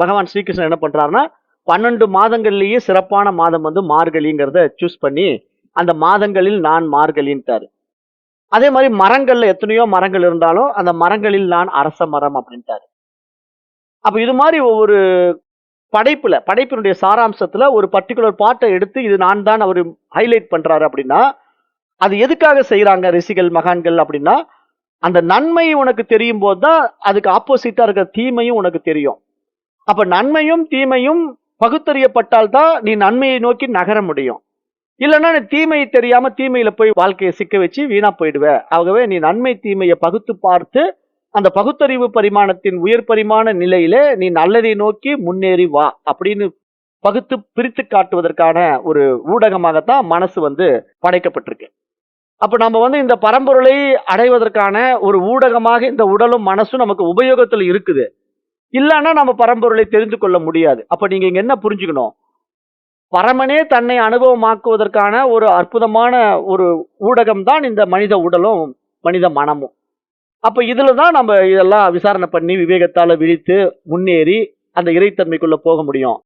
பகவான் ஸ்ரீகிருஷ்ணன் என்ன பண்றாருன்னா 12 மாதங்கள்லயே சிறப்பான மாதம் வந்து மார்கழிங்கிறத சூஸ் பண்ணி அந்த மாதங்களில் நான் மார்கழின்ட்டாரு. அதே மாதிரி மரங்கள்ல எத்தனையோ மரங்கள் இருந்தாலும் அந்த மரங்களில் நான் அரச மரம் அப்படின்ட்டாரு. அப்ப இது மாதிரி ஒவ்வொரு படைப்பினுடைய சாராம்சத்துல ஒரு பர்டிகுலர் பார்ட்டை எடுத்து இது நான் தான் அவர் ஹைலைட் பண்றாரு அப்படின்னா, அது எதுக்காக செய்யறாங்க ரிஷிகள் மகான்கள் அப்படின்னா, அந்த நன்மை உனக்கு தெரியும் போதுதான் அதுக்கு ஆப்போசிட்டா இருக்கிற தீமையும் உனக்கு தெரியும். அப்ப நன்மையும் தீமையும் பகுத்தறியப்பட்டால் தான் நீ நன்மையை நோக்கி நகர முடியும். இல்லைன்னா நீ தீமை தெரியாம தீமையில போய் வாழ்க்கையை சிக்க வச்சு வீணா போயிடுவ. ஆகவே நீ நன்மை தீமையை பகுத்து பார்த்து அந்த பகுத்தறிவு பரிமாணத்தின் உயர் பரிமாண நிலையில நீ நல்லதை நோக்கி முன்னேறி வா அப்படின்னு பகுத்து பிரித்து காட்டுவதற்கான ஒரு ஊடகமாகத்தான் மனசு படைக்கப்பட்டிருக்கு. அப்ப நம்ம இந்த பரம்பொருளை அடைவதற்கான ஒரு ஊடகமாக இந்த உடலும் மனசும் நமக்கு உபயோகத்துல இருக்குது. இல்லைன்னா நம்ம பரம்பொருளை தெரிந்து கொள்ள முடியாது. அப்ப நீங்க இங்க என்ன புரிஞ்சுக்கணும்? பரமனே தன்னை அனுபவமாக்குவதற்கான ஒரு அற்புதமான ஒரு ஊடகம் தான் இந்த மனித உடலும் மனித மனமும். அப்ப இதுலதான் நம்ம இதெல்லாம் விசாரணை பண்ணி விவேகத்தால விழித்து முன்னேறி அந்த இறைத்தன்மைக்குள்ள போக முடியும்.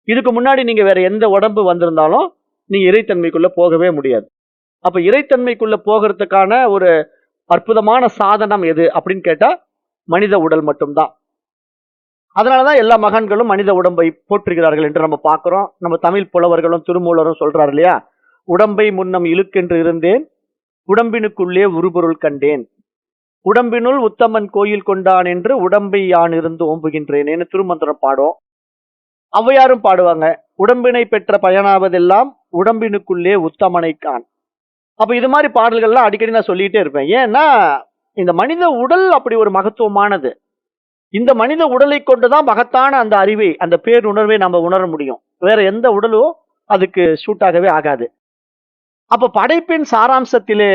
இதுக்கு முன்னாடி நீங்க வேற எந்த உடம்பு வந்திருந்தாலும் நீங்க இறைத்தன்மைக்குள்ள போகவே முடியாது. அப்ப இறைத்தன்மைக்குள்ள போகிறதுக்கான ஒரு அற்புதமான சாதனம் எது அப்படின்னு கேட்டா மனித உடல் மட்டும்தான். அதனாலதான் எல்லா மகான்களும் மனித உடம்பை போற்றுகிறார்கள் என்று நம்ம பார்க்கிறோம். நம்ம தமிழ் புலவர்களும் திருமூலரும் சொல்றாரு இல்லையா, உடம்பை முன்னம் இழுக்கென்று இருந்தேன், உடம்பினுக்குள்ளே உருபொருள் கண்டேன், உடம்பினுள் உத்தமன் கோயில் கொண்டான் என்று உடம்பை யான் இருந்து ஓம்புகின்றேன் திருமந்திரம் பாடும். ஔவையாரும் பாடுவாங்க, உடம்பினை பெற்ற பயனாவதெல்லாம் உடம்பினுக்குள்ளே உத்தமனை கான். அப்ப இது மாதிரி பாடல்கள்லாம் அடிக்கடி நான் சொல்லிட்டே இருப்பேன். ஏன்னா இந்த மனித உடல் அப்படி ஒரு மகத்துவமானது. இந்த மனித உடலை கொண்டுதான் மகத்தான அந்த அறிவை, அந்த பேருணர்வை நம்ம உணர முடியும். வேற எந்த உடலும் அதுக்கு சூட்டாகவே ஆகாது. அப்ப படைப்பின் சாராம்சத்திலே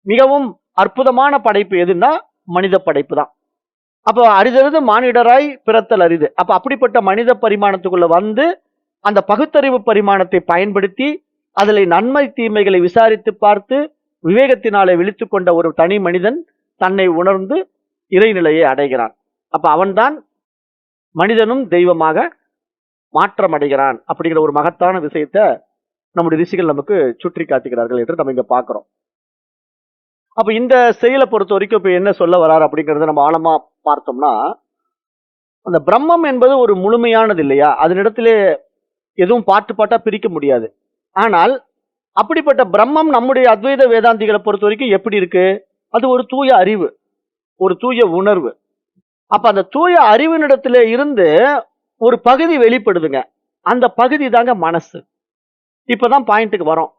மிகவும் அற்புதமான படைப்பு எதுன்னா மனித படைப்பு தான். அப்போ அரிதறிது மானிடராய் பிறத்தல் அரிது. அப்ப அப்படிப்பட்ட மனித பரிமாணத்துக்குள்ள அந்த பகுத்தறிவு பரிமாணத்தை பயன்படுத்தி அதில் நன்மை தீமைகளை விசாரித்து பார்த்து விவேகத்தினாலே விழித்து கொண்ட ஒரு தனி மனிதன் தன்னை உணர்ந்து இறைநிலையை அடைகிறான். அப்ப அவன்தான் மனிதனும் தெய்வமாக மாற்றம் அடைகிறான் அப்படிங்கிற ஒரு மகத்தான விஷயத்தை நம்முடைய ரிஷிகள் நமக்கு சுற்றி காட்டுகிறார்கள் என்று நம்ம இங்க பார்க்கிறோம். அப்ப இந்த செயலை பொறுத்த வரைக்கும் இப்ப என்ன சொல்ல வரார் அப்படிங்கறத நம்ம ஆழமா பார்த்தோம்னா, அந்த பிரம்மம் என்பது ஒரு முழுமையானது இல்லையா, அதனிடத்திலே எதுவும் பாட்டு பாட்டா பிரிக்க முடியாது. ஆனால் அப்படிப்பட்ட பிரம்மம் நம்முடைய அத்வைத வேதாந்திகளை பொறுத்த வரைக்கும் எப்படி இருக்கு? அது ஒரு தூய அறிவு, ஒரு தூய உணர்வு. அப்ப அந்த தூய அறிவினிடத்திலே இருந்து ஒரு பகுதி வெளிப்படுதுங்க. அந்த பகுதி தாங்க மனசு. இப்பதான் பாயிண்ட்டுக்கு வரோம்.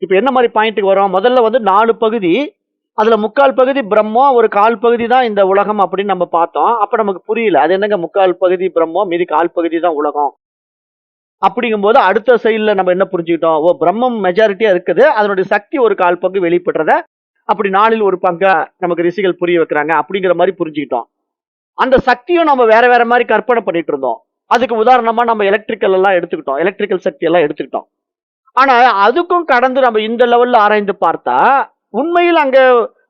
இப்ப என்ன மாதிரி பாயிண்ட்டுக்கு வரோம்? முதல்ல 4 பகுதி, அதுல 3/4 பகுதி பிரம்மம், ஒரு 1/4 பகுதி தான் இந்த உலகம் அப்படின்னு நம்ம பார்த்தோம். அப்ப நமக்கு புரியல, அது என்னங்க 3/4 பகுதி பிரம்மம், மீதி 1/4 பகுதி தான் உலகம். அப்படிங்கும்போது அடுத்த சைட்ல நம்ம என்ன புரிஞ்சுக்கிட்டோம்? ஓ, பிரம்மம் மெஜாரிட்டியா இருக்குது, அதனுடைய சக்தி ஒரு 1/4 பங்கு வெளிப்படுறத அப்படி 4ல் 1 பங்கா நமக்கு ரிஷிகள் புரிய வைக்கிறாங்க அப்படிங்கிற மாதிரி புரிஞ்சுக்கிட்டோம். அந்த சக்தியும் நம்ம வேற வேற மாதிரி கற்பனை பண்ணிட்டு இருந்தோம். அதுக்கு உதாரணமா நம்ம எலக்ட்ரிக்கல் எல்லாம் எடுத்துக்கிட்டோம், எலக்ட்ரிக்கல் சக்தி எல்லாம் எடுத்துக்கிட்டோம். ஆனா அதுக்கும் கடந்து நம்ம இந்த லெவல்ல ஆராய்ந்து பார்த்தா உண்மையில் அங்க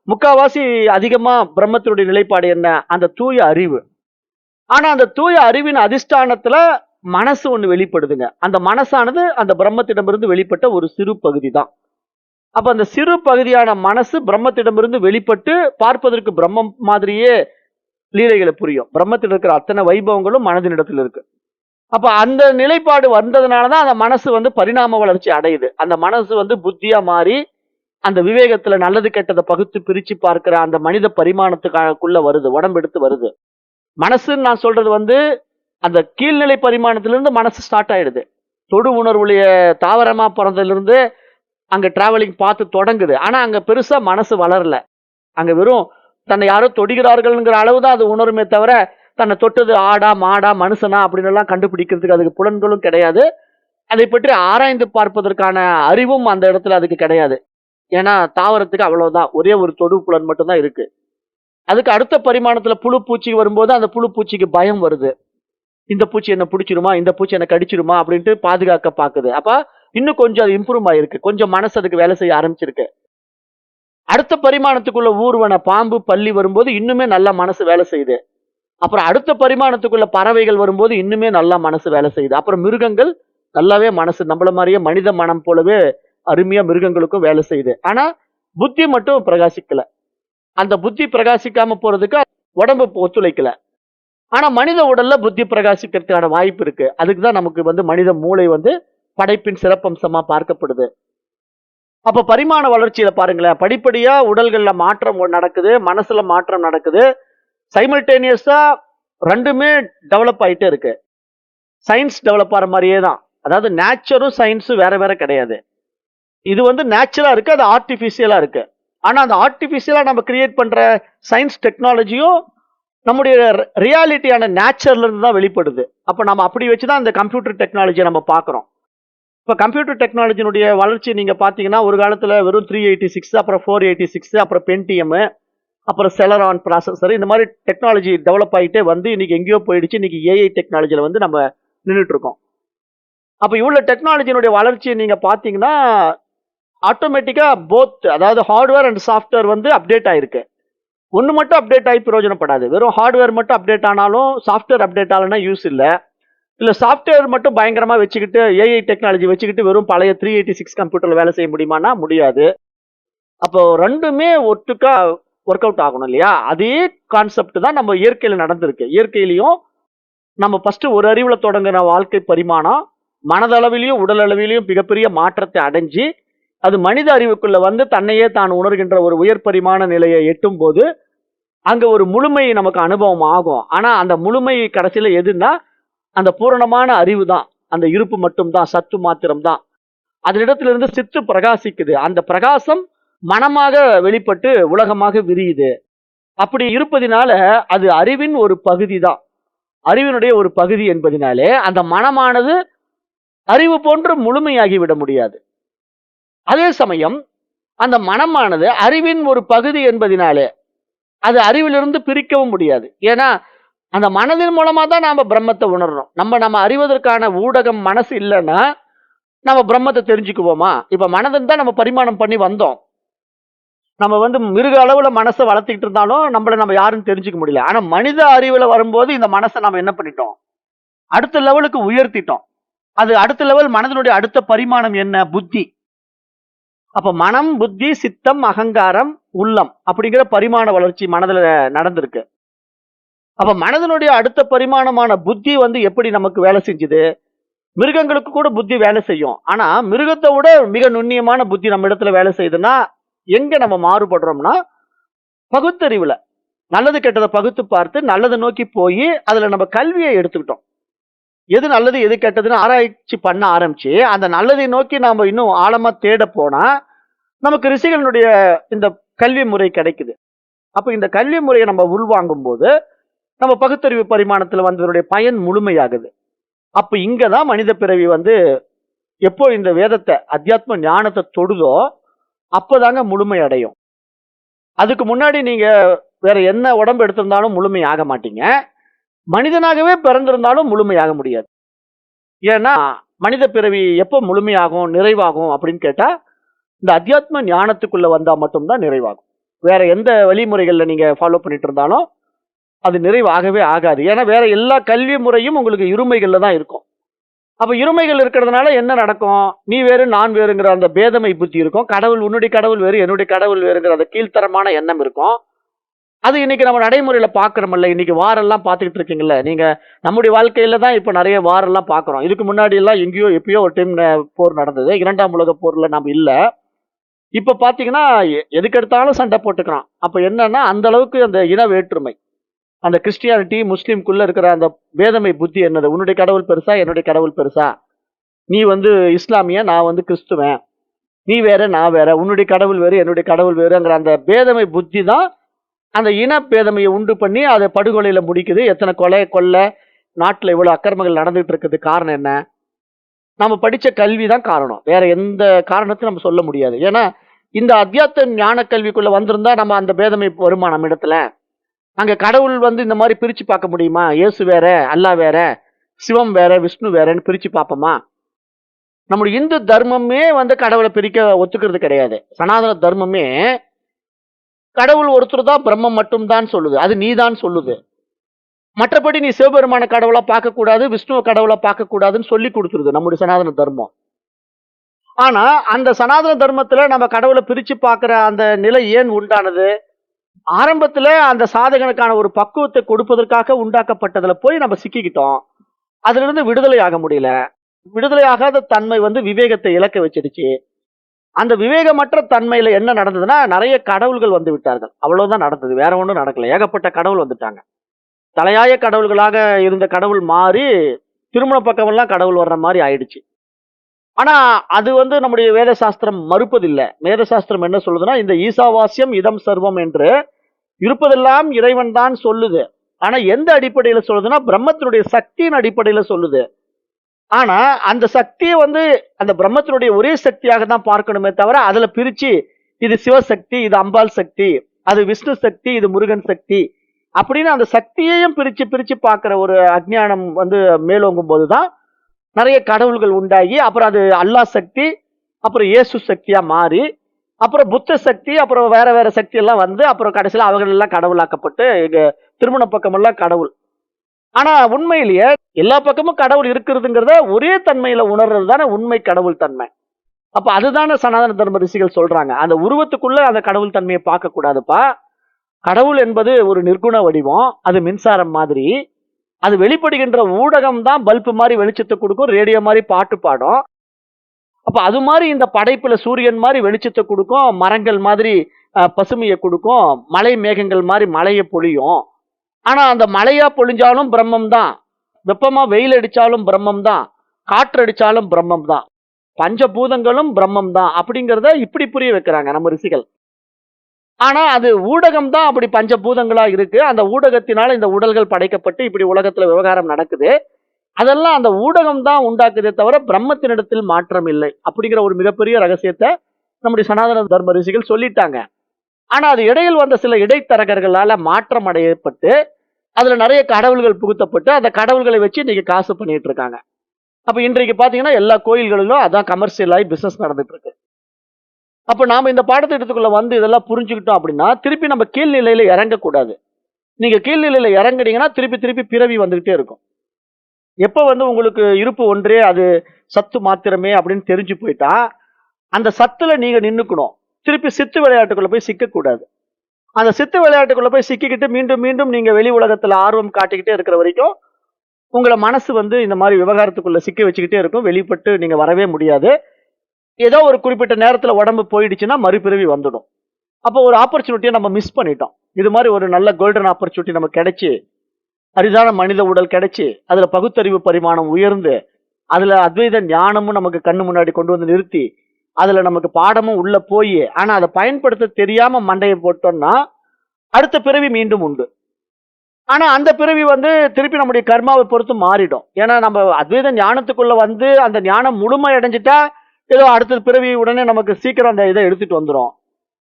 முக்காவாசி அதிகமா பிரம்மத்தினுடைய நிலைப்பாடு என்ன? அந்த தூய அறிவு. ஆனா அந்த தூய அறிவின் அதிஷ்டானத்துல மனசு ஒண்ணு வெளிப்படுதுங்க. அந்த மனசானது அந்த பிரம்மத்திடமிருந்து வெளிப்பட்ட ஒரு சிறு பகுதி தான். அப்ப அந்த சிறு பகுதியான மனசு பிரம்மத்திடமிருந்து வெளிப்பட்டு பார்ப்பதற்கு பிரம்மம் மாதிரியே லீலைகளை புரியும். பிரம்மத்தில் இருக்கிற அத்தனை வைபவங்களும் மனதினிடத்தில் இருக்கு. அப்ப அந்த நிலைப்பாடு வந்ததுனாலதான் அந்த மனசு பரிணாம வளர்ச்சி அடையுது. அந்த மனசு புத்தியா மாறி அந்த விவேகத்துல நல்லது கெட்டதை பகுத்து பிரிச்சு பார்க்கிற அந்த மனித பரிமாணத்துக்குள்ள வருது, உடம்பெடுத்து வருது. மனசுன்னு நான் சொல்றது அந்த கீழ்நிலை பரிமாணத்திலிருந்து மனசு ஸ்டார்ட் ஆயிடுது. தொடு உணர்வுடைய தாவரமா பிறந்ததிலிருந்து அங்க டிராவலிங் பார்த்து தொடங்குது. ஆனா அங்க பெருசா மனசு வளரல. அங்க வெறும் தன்னை யாரோ தொடுகிறார்கள்ங்கிற அளவுதான் அது உணருமே தவிர தன்னை தொட்டது ஆடா மாடா மனுஷனா அப்படின்னு எல்லாம் கண்டுபிடிக்கிறதுக்கு அதுக்கு புலன்களும் கிடையாது. அதை பற்றி ஆராய்ந்து பார்ப்பதற்கான அறிவும் அந்த இடத்துல அதுக்கு கிடையாது. ஏன்னா தாவரத்துக்கு அவ்வளவுதான், ஒரே ஒரு தொடு புலன் மட்டும்தான் இருக்கு. அதுக்கு அடுத்த பரிமாணத்துல புழு பூச்சி வரும்போது அந்த புழு பூச்சிக்கு பயம் வருது. இந்த பூச்சி என்ன பிடிச்சிருமா, இந்த பூச்சி என்ன கடிச்சிருமா அப்படின்ட்டு பாதுகாக்க பாக்குது. அப்ப இன்னும் கொஞ்சம் அது இம்ப்ரூவ் ஆயிருக்கு, கொஞ்சம் மனசு அதுக்கு வேலை செய்ய ஆரம்பிச்சிருக்கு. அடுத்த பரிமாணத்துக்குள்ள ஊர்வன பாம்பு பள்ளி வரும்போது இன்னுமே நல்லா மனசு வேலை செய்யுது. அப்புறம் அடுத்த பரிமாணத்துக்குள்ள பறவைகள் வரும்போது இன்னுமே நல்லா மனசு வேலை செய்யுது. அப்புறம் மிருகங்கள் நல்லாவே மனசு நம்மள மாதிரியே மனித மனம் போலவே அருமையா மிருகங்களுக்கும் வேலை செய்யுது. ஆனா புத்தி மட்டும் பிரகாசிக்கல. அந்த புத்தி பிரகாசிக்காம போறதுக்கு உடம்பு ஒத்துழைக்கல. ஆனா மனித உடல்ல புத்தி பிரகாசிக்கிறதுக்கான வாய்ப்பு இருக்கு. அதுக்குதான் நமக்கு மனித மூளை படைப்பின் சிறப்பம்சமா பார்க்கப்படுது. அப்ப பரிமாண வளர்ச்சியில பாருங்களேன், படிப்படியா உடல்கள்ல மாற்றம் நடக்குது, மனசுல மாற்றம் நடக்குது. சைமல்டேனியஸா ரெண்டுமே டெவலப் ஆயிட்டே இருக்கு. சயின்ஸ் டெவலப் ஆகிற மாதிரியே தான். அதாவது நேச்சரும் சயின்ஸும் வேற வேற கிடையாது. இது நேச்சுரலா இருக்கு, அது ஆர்டிபிஷியலா இருக்கு. ஆனா அந்த ஆர்டிபிஷியலா நம்ம கிரியேட் பண்ற சயின்ஸ் டெக்னாலஜியும் நம்முடைய ரியாலிட்டியான நேச்சர்ல இருந்து தான் வெளிப்படுது. அப்ப நம்ம அப்படி வச்சுதான் இந்த கம்ப்யூட்டர் டெக்னாலஜியை நம்ம பார்க்கிறோம். இப்ப கம்ப்யூட்டர் டெக்னாலஜினுடைய வளர்ச்சி நீங்க பாத்தீங்கன்னா, ஒரு காலத்துல வெறும் 386, அப்புறம் 486, அப்புறம் பென்டிஎம், அப்புறம் செலரான் ப்ராசஸர், இந்த மாதிரி டெக்னாலஜி டெவலப் ஆகிட்டே வந்து இன்னைக்கு எங்கேயோ போயிடுச்சு. இன்னைக்கு ஏஐ டெக்னாலஜியில வந்து நம்ம நின்றுட்டு இருக்கோம். அப்ப இவ்வளவு டெக்னாலஜியினுடைய வளர்ச்சியை நீங்க பாத்தீங்கன்னா, ஆட்டோமேட்டிக்கா போத், அதாவது ஹார்ட்வேர் அண்ட் சாஃப்ட்வேர் வந்து அப்டேட் ஆயிருக்கு. ஒன்று மட்டும் அப்டேட் ஆகி பிரயோஜனப்படாது. வெறும் ஹார்ட்வேர் மட்டும் அப்டேட் ஆனாலும் சாஃப்ட்வேர் அப்டேட் ஆகலன்னா யூஸ் இல்லை. இல்லை சாஃப்ட்வேர் மட்டும் பயங்கரமாக வச்சுக்கிட்டு ஏஐ டெக்னாலஜி வச்சுக்கிட்டு வெறும் பழைய 386 கம்ப்யூட்டரில் வேலை செய்ய முடியுமானா முடியாது. அப்போ ரெண்டுமே ஒட்டுக்கா ஒர்க் அவுட் ஆகணும் இல்லையா? அதே கான்செப்ட் தான் நம்ம இயற்கையில் நடந்திருக்கு. இயற்கையிலையும் நம்ம ஃபர்ஸ்ட் ஒரு அறிவில் தொடங்கின வாழ்க்கை பரிமாணம் மனதளவிலையும் உடல் அளவிலையும் மிகப்பெரிய மாற்றத்தை அடைஞ்சு அது மனித அறிவுக்குள்ள வந்து தன்னையே தான் உணர்கின்ற ஒரு உயர் பரிமாண நிலையை எட்டும் போது அங்க ஒரு முழுமை நமக்கு அனுபவம் ஆகும். ஆனா அந்த முழுமை கடைசியில எதுன்னா அந்த பூரணமான அறிவு தான், அந்த இருப்பு மட்டும் தான், சத்து மாத்திரம் தான். அதனிடத்திலிருந்து சித்து பிரகாசிக்குது. அந்த பிரகாசம் மனமாக வெளிப்பட்டு உலகமாக விரியுது. அப்படி இருப்பதினால அது அறிவின் ஒரு பகுதி தான், அறிவினுடைய ஒரு பகுதி என்பதினாலே அந்த மனமானது அறிவு போன்று முழுமையாகிவிட முடியாது. அதே சமயம் அந்த மனமானது அறிவின் ஒரு பகுதி என்பதினாலே அது அறிவிலிருந்து பிரிக்கவும் முடியாது. ஏன்னா அந்த மனதின் மூலமா தான் நாம பிரம்மத்தை உணர்றோம். நம்ம அறிவதற்கான ஊடகம் மனசு இல்லைன்னா நம்ம பிரம்மத்தை தெரிஞ்சுக்குவோமா? இப்ப மனதின் தான் நம்ம பரிமாணம் பண்ணி வந்தோம். நம்ம வந்து மிருக அளவுல மனசை வளர்த்திக்கிட்டு இருந்தாலும் நம்ம யாருன்னு தெரிஞ்சுக்க முடியல. ஆனா மனித அறிவுல வரும்போது இந்த மனசை நம்ம என்ன பண்ணிட்டோம்? அடுத்த லெவலுக்கு உயர்த்திட்டோம். அது அடுத்த லெவல். மனதினுடைய அடுத்த பரிமாணம் என்ன? புத்தி. அப்ப மனம், புத்தி, சித்தம், அகங்காரம், உள்ளம் அப்படிங்கிற பரிமாண வளர்ச்சி மனதுல நடந்திருக்கு. அப்ப மனதினுடைய அடுத்த பரிமாணமான புத்தி வந்து எப்படி நமக்கு வேலை செஞ்சுது? மிருகங்களுக்கு கூட புத்தி வேலை செய்யும். ஆனா மிருகத்தை விட மிக நுண்ணியமான புத்தி நம்ம இடத்துல வேலை செய்யுதுன்னா எங்க நம்ம மாறுபடுறோம்னா பகுத்தறிவுல. நல்லது கெட்டதை பகுத்து பார்த்து நல்லதை நோக்கி போய் அதுல நம்ம கல்வியை எடுத்துக்கிட்டோம். எது நல்லது எது கெட்டதுன்னு ஆராய்ச்சி பண்ண ஆரம்பிச்சு அந்த நல்லதை நோக்கி நாம இன்னும் ஆழமா தேட போனா நமக்கு ரிஷிகளுடைய இந்த கல்வி முறை கிடைக்குது. அப்ப இந்த கல்வி முறையை நம்ம உள்வாங்கும் போது நம்ம பகுத்தறிவு பரிமாணத்துல வந்ததனுடைய பயன் முழுமையாகுது. அப்ப இங்கதான் மனித பிறவி வந்து எப்போ இந்த வேதத்தை அத்தியாத்ம ஞானத்தை தொடுதோ அப்பதாங்க முழுமை அடையும். அதுக்கு முன்னாடி நீங்க வேற என்ன உடம்பு எடுத்திருந்தாலும் முழுமை ஆக மாட்டீங்க. மனிதனாகவே பிறந்திருந்தாலும் முழுமையாக முடியாது. ஏன்னா மனித பிறவி எப்போ முழுமையாகும் நிறைவாகும் அப்படின்னு கேட்டா இந்த அத்தியாத்ம ஞானத்துக்குள்ள வந்தா மட்டும்தான் நிறைவாகும். வேற எந்த வழிமுறைகள்ல நீங்க ஃபாலோ பண்ணிட்டு இருந்தாலும் அது நிறைவாகவே ஆகாது. ஏன்னா வேற எல்லா கல்வி முறையும் உங்களுக்கு இருமைகள்ல தான் இருக்கும். அப்ப இருமைகள் இருக்கிறதுனால என்ன நடக்கும்? நீ வேறு நான் வேறுங்கிற அந்த பேதமை புத்தி இருக்கும். கடவுள், உன்னுடைய கடவுள் வேறு என்னுடைய கடவுள் வேறுங்கிற அந்த கீழ்த்தரமான எண்ணம் இருக்கும். அது இன்னைக்கு நம்ம நடைமுறையில பாக்குறோம்ல. இன்னைக்கு வாரெல்லாம் பாத்துக்கிட்டு இருக்கீங்கல்ல நீங்க. நம்முடைய வாழ்க்கையில தான் இப்ப நிறைய வாரெல்லாம் பாக்குறோம். இதுக்கு முன்னாடி எல்லாம் எங்கேயோ எப்பயோ ஒரு டைம் போர் நடந்தது. 2ஆம் உலக போர்ல நம்ம இல்ல. இப்ப பாத்தீங்கன்னா எதுக்கு எடுத்தாலும் சண்டை போட்டுக்கிறான். அப்ப என்னன்னா அந்த அளவுக்கு அந்த இன வேற்றுமை, அந்த கிறிஸ்டியானிட்டி முஸ்லீம்குள்ள இருக்கிற அந்த வேதமை புத்தி என்னது? உன்னுடைய கடவுள் பெருசா என்னுடைய கடவுள் பெருசா? நீ வந்து இஸ்லாமிய, நான் வந்து கிறிஸ்துவன். நீ வேற நான் வேற, உன்னுடைய கடவுள் வேறு என்னுடைய கடவுள் வேறுங்கிற அந்த பேதமை புத்தி தான் அந்த இன பேதமையை உண்டு பண்ணி அதை படுகொலையில முடிக்குது. எத்தனை கொலை கொள்ளை, நாட்டுல இவ்வளவு அக்கிரமங்கள் நடந்துட்டு இருக்குது. காரணம் என்ன? நம்ம படிச்ச கல்வி தான் காரணம். வேற எந்த காரணத்தையும் நம்ம சொல்ல முடியாது. ஏன்னா இந்த அத்தியாத்த ஞான கல்விக்குள்ள வந்திருந்தா நம்ம அந்த பேதமை வருமா நம்ம இடத்துல? அங்க கடவுள் வந்து இந்த மாதிரி பிரிச்சு பார்க்க முடியுமா? இயேசு வேற, அல்லாஹ் வேற, சிவம் வேற, விஷ்ணு வேறன்னு பிரிச்சு பார்ப்போமா? நம்முடைய இந்து தர்மமே வந்து கடவுளை பிரிக்க ஒத்துக்கிறது கிடையாது. சனாதன தர்மமே கடவுள் ஒருத்தர் தான், பிரம்மம் மட்டும் தான் சொல்லுது. அது நீ தான் சொல்லுது. மற்றபடி நீ சிவபெருமான கடவுளா பார்க்க கூடாது, விஷ்ணுவ கடவுளா பார்க்க கூடாதுன்னு சொல்லி கொடுத்துருது நம்முடைய சனாதன தர்மம். ஆனா அந்த சனாதன தர்மத்துல நம்ம கடவுளை பிரிச்சு பார்க்கிற அந்த நிலை ஏன் உண்டானது? ஆரம்பத்துல அந்த சாதகனுக்கான ஒரு பக்குவத்தை கொடுப்பதற்காக உண்டாக்கப்பட்டதுல போய் நம்ம சிக்கிக்கிட்டோம். அதுல இருந்து விடுதலை ஆக முடியல. விடுதலை ஆகாத தன்மை வந்து விவேகத்தை இழக்க வச்சிடுச்சு. அந்த விவேகமற்ற தன்மையில என்ன நடந்ததுன்னா நிறைய கடவுள்கள் வந்து விட்டார்கள். அவ்வளவுதான் நடந்தது. வேற ஒன்றும் நடக்கல. ஏகப்பட்ட கடவுள் வந்துட்டாங்க. தலையாய கடவுள்களாக இருந்த கடவுள் மாறி திருமண பக்கமெல்லாம் கடவுள் வர்ற மாதிரி ஆயிடுச்சு. ஆனா அது வந்து நம்முடைய வேத சாஸ்திரம் மறுப்பதில்லை. வேத சாஸ்திரம் என்ன சொல்லுதுன்னா இந்த ஈசாவாஸ்யம் இதம் சர்வம் என்று இருப்பதெல்லாம் இறைவன் தான் சொல்லுது. ஆனா எந்த அடிப்படையில சொல்லுதுன்னா பிரம்மத்தினுடைய சக்தியின் அடிப்படையில சொல்லுது. ஆனா அந்த சக்தியை வந்து அந்த பிரம்மத்தினுடைய ஒரே சக்தியாக தான் பார்க்கணுமே தவிர அதுல பிரிச்சு இது சிவசக்தி, இது அம்பாள் சக்தி, அது விஷ்ணு சக்தி, இது முருகன் சக்தி அப்படின்னு அந்த சக்தியையும் பிரிச்சு பிரிச்சு பார்க்கிற ஒரு அஜ்ஞானம் வந்து மேலோங்கும் போதுதான் நிறைய கடவுள்கள் உண்டாகி அப்புறம் அது அல்லாஹ் சக்தி, அப்புறம் இயேசு சக்தியா மாறி, அப்புறம் புத்த சக்தி, அப்புறம் வேற வேற சக்தி எல்லாம் வந்து அப்புறம் கடைசியில அவர்கள் எல்லாம் கடவுளாக்கப்பட்டு இங்க திருமண பக்கமெல்லாம் கடவுள். ஆனா உண்மையிலேயே எல்லா பக்கமும் கடவுள் இருக்கிறதுங்கிறத ஒரே தன்மையில உணர்றது தானே உண்மை கடவுள் தன்மை. அப்ப அதுதானே சனாதன தர்ம ரிஷிகள் சொல்றாங்க. அந்த உருவத்துக்குள்ள அந்த கடவுள் தன்மையை பார்க்க கூடாதுப்பா. கடவுள் என்பது ஒரு நிர்குண வடிவம், அது மின்சாரம் மாதிரி. அது வெளிப்படுகின்ற ஊடகம் தான் பல்பு மாதிரி வெளிச்சத்தை கொடுக்கும், ரேடியோ மாதிரி பாட்டு பாடும். அப்ப அது மாதிரி இந்த படைப்புல சூரியன் மாதிரி வெளிச்சத்தை கொடுக்கும், மரங்கள் மாதிரி பசுமையை கொடுக்கும், மலை மேகங்கள் மாதிரி மழையை பொழியும். ஆனா அந்த மழையா பொழிஞ்சாலும் பிரம்மம் தான், வெப்பமா வெயில் அடிச்சாலும் பிரம்மம் தான், காற்று அடிச்சாலும் பிரம்மம் தான், பஞ்சபூதங்களும் பிரம்மம் தான் அப்படிங்கிறத இப்படி புரிய வைக்கிறாங்க நம்ம ரிஷிகள். ஆனா அது ஊடகம் தான் அப்படி பஞ்சபூதங்களா இருக்கு. அந்த ஊடகத்தினால இந்த உடல்கள் படைக்கப்பட்டு இப்படி உலகத்துல விவகாரம் நடக்குது. அதெல்லாம் அந்த ஊடகம் தான் உண்டாக்குதே தவிர பிரம்மத்தினிடத்தில் மாற்றம் இல்லை அப்படிங்கிற ஒரு மிகப்பெரிய ரகசியத்தை நம்முடைய சனாதன தர்ம ரிஷிகள் சொல்லிட்டாங்க. ஆனா அது இடையில் வந்த சில இடைத்தரகர்களால மாற்றம் அடையப்பட்டு அதுல நிறைய கடவுள்கள் புகுத்தப்பட்டு அந்த கடவுள்களை வச்சு இன்னைக்கு காசு பண்ணிட்டு இருக்காங்க. அப்ப இன்றைக்கு பாத்தீங்கன்னா எல்லா கோயில்களிலும் அதான் கமர்ஷியல் ஆகி பிசினஸ் நடந்துட்டு இருக்கு. அப்ப நாம இந்த பாடத்திட்டத்துக்குள்ள வந்து இதெல்லாம் புரிஞ்சுக்கிட்டோம் அப்படின்னா திருப்பி நம்ம கீழ்நிலையில இறங்கக்கூடாது. நீங்க கீழ்நிலையில இறங்குனீங்கன்னா திருப்பி திருப்பி பிறவி வந்துகிட்டே இருக்கும். எப்ப வந்து உங்களுக்கு இருப்பு ஒன்றே அது சத்து மாத்திரமே அப்படின்னு தெரிஞ்சு போயிட்டா அந்த சத்துல நீங்க நின்னுக்கணும். திருப்பி சித்து விளையாட்டுக்குள்ள போய் சிக்கக்கூடாது. அந்த சித்து விளையாட்டுக்குள்ள போய் சிக்கிக்கிட்டு மீண்டும் மீண்டும் நீங்க வெளி உலகத்துல ஆர்வம் காட்டிக்கிட்டே இருக்கிற வரைக்கும் உங்களை மனசு வந்து இந்த மாதிரி விவகாரத்துக்குள்ள சிக்க வச்சுக்கிட்டே இருக்கும். வெளிப்பட்டு நீங்க வரவே முடியாது. ஏதோ ஒரு குறிப்பிட்ட நேரத்துல உடம்பு போயிடுச்சுன்னா மறுபிறவி வந்துடும். அப்போ ஒரு ஆப்பர்ச்சுனிட்டியை நம்ம மிஸ் பண்ணிட்டோம். இது மாதிரி ஒரு நல்ல கோல்டன் ஆப்பர்ச்சுனிட்டி நமக்கு கிடைச்சு அரிதான மனித உடல் கிடைச்சு அதுல பகுத்தறிவு பரிமாணம் உயர்ந்து அதுல அத்வைத ஞானமும் நமக்கு கண்ணு முன்னாடி கொண்டு வந்து நிறுத்தி அதுல நமக்கு பாடமும் உள்ள போய் ஆனா அதை பயன்படுத்த தெரியாம மண்டையை போட்டோம்னா அடுத்த பிறவி மீண்டும் உண்டு. ஆனா அந்த பிறவி வந்து திருப்பி நம்முடைய கர்மாவை பொறுத்து மாறிடும். ஏன்னா நம்ம அத்வைத ஞானத்துக்குள்ள வந்து அந்த ஞானம் முழுமை அடைஞ்சிட்டா ஏதோ அடுத்த பிறவி உடனே நமக்கு சீக்கிரம் அந்த இதை எடுத்துட்டு வந்துடும்.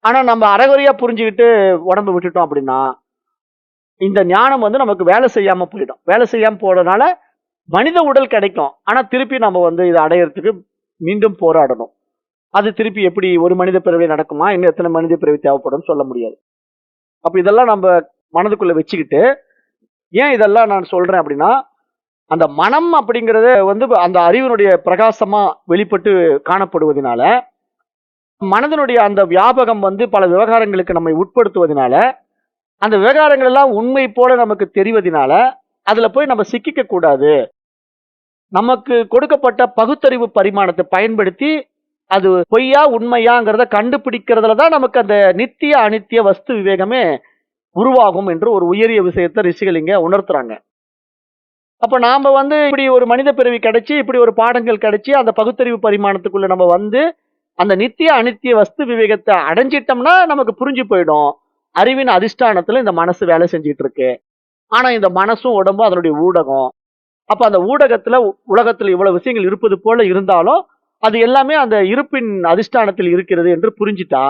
ஆனா நம்ம அரைகுறையா புரிஞ்சுக்கிட்டு உடம்பு விட்டுட்டோம் அப்படின்னா இந்த ஞானம் வந்து நமக்கு வேலை செய்யாம போயிடும். வேலை செய்யாம போறதுனால மனித உடல் கிடைக்கும். ஆனா திருப்பி நம்ம வந்து இதை அடையறதுக்கு மீண்டும் போராடணும். அது திருப்பி எப்படி ஒரு மனித பிறவி நடக்குமா, இன்னும் எத்தனை மனித பிறவி தேவைப்படும் சொல்ல முடியாது. அப்ப இதெல்லாம் நம்ம மனதுக்குள்ள வச்சுக்கிட்டு ஏன் இதெல்லாம் நான் சொல்றேன் அப்படின்னா அந்த மனம் அப்படிங்கறத வந்து அந்த அறிவினுடைய பிரகாசமா வெளிப்பட்டு காணப்படுவதனால மனதனுடைய அந்த வியாபகம் வந்து பல விவகாரங்களுக்கு நம்மை உட்படுத்துவதனால அந்த விவகாரங்கள் எல்லாம் உண்மை போல நமக்கு தெரிவதனால அதுல போய் நம்ம சிக்கிக்க கூடாது. நமக்கு கொடுக்கப்பட்ட பகுத்தறிவு பரிமாணத்தை பயன்படுத்தி அது பொய்யா உண்மையாங்கிறத கண்டுபிடிக்கிறதுல தான் நமக்கு அந்த நித்திய அனித்திய வஸ்து விவேகமே உருவாகும் என்று ஒரு உயரிய விஷயத்தை ரிஷிகள் இங்க உணர்த்துறாங்க. அப்ப நாம வந்து இப்படி ஒரு மனித பிறவி கிடைச்சி இப்படி ஒரு பாடங்கள் கிடைச்சி அந்த பகுத்தறிவு பரிமாணத்துக்குள்ள நம்ம வந்து அந்த நித்திய அனித்திய வஸ்து விவேகத்தை அடைஞ்சிட்டோம்னா நமக்கு புரிஞ்சு போயிடும் அறிவின் அதிஷ்டானத்துல இந்த மனசு வேலை செஞ்சிட்டு இருக்கு. ஆனா இந்த மனசும் உடம்பும் அதனுடைய ஊடகம். அப்ப அந்த ஊடகத்துல உலகத்துல இவ்வளவு விஷயங்கள் இருப்பது போல இருந்தாலும் அது எல்லாமே அந்த இருப்பின் அதிஷ்டானத்தில் இருக்கிறது என்று புரிஞ்சிட்டா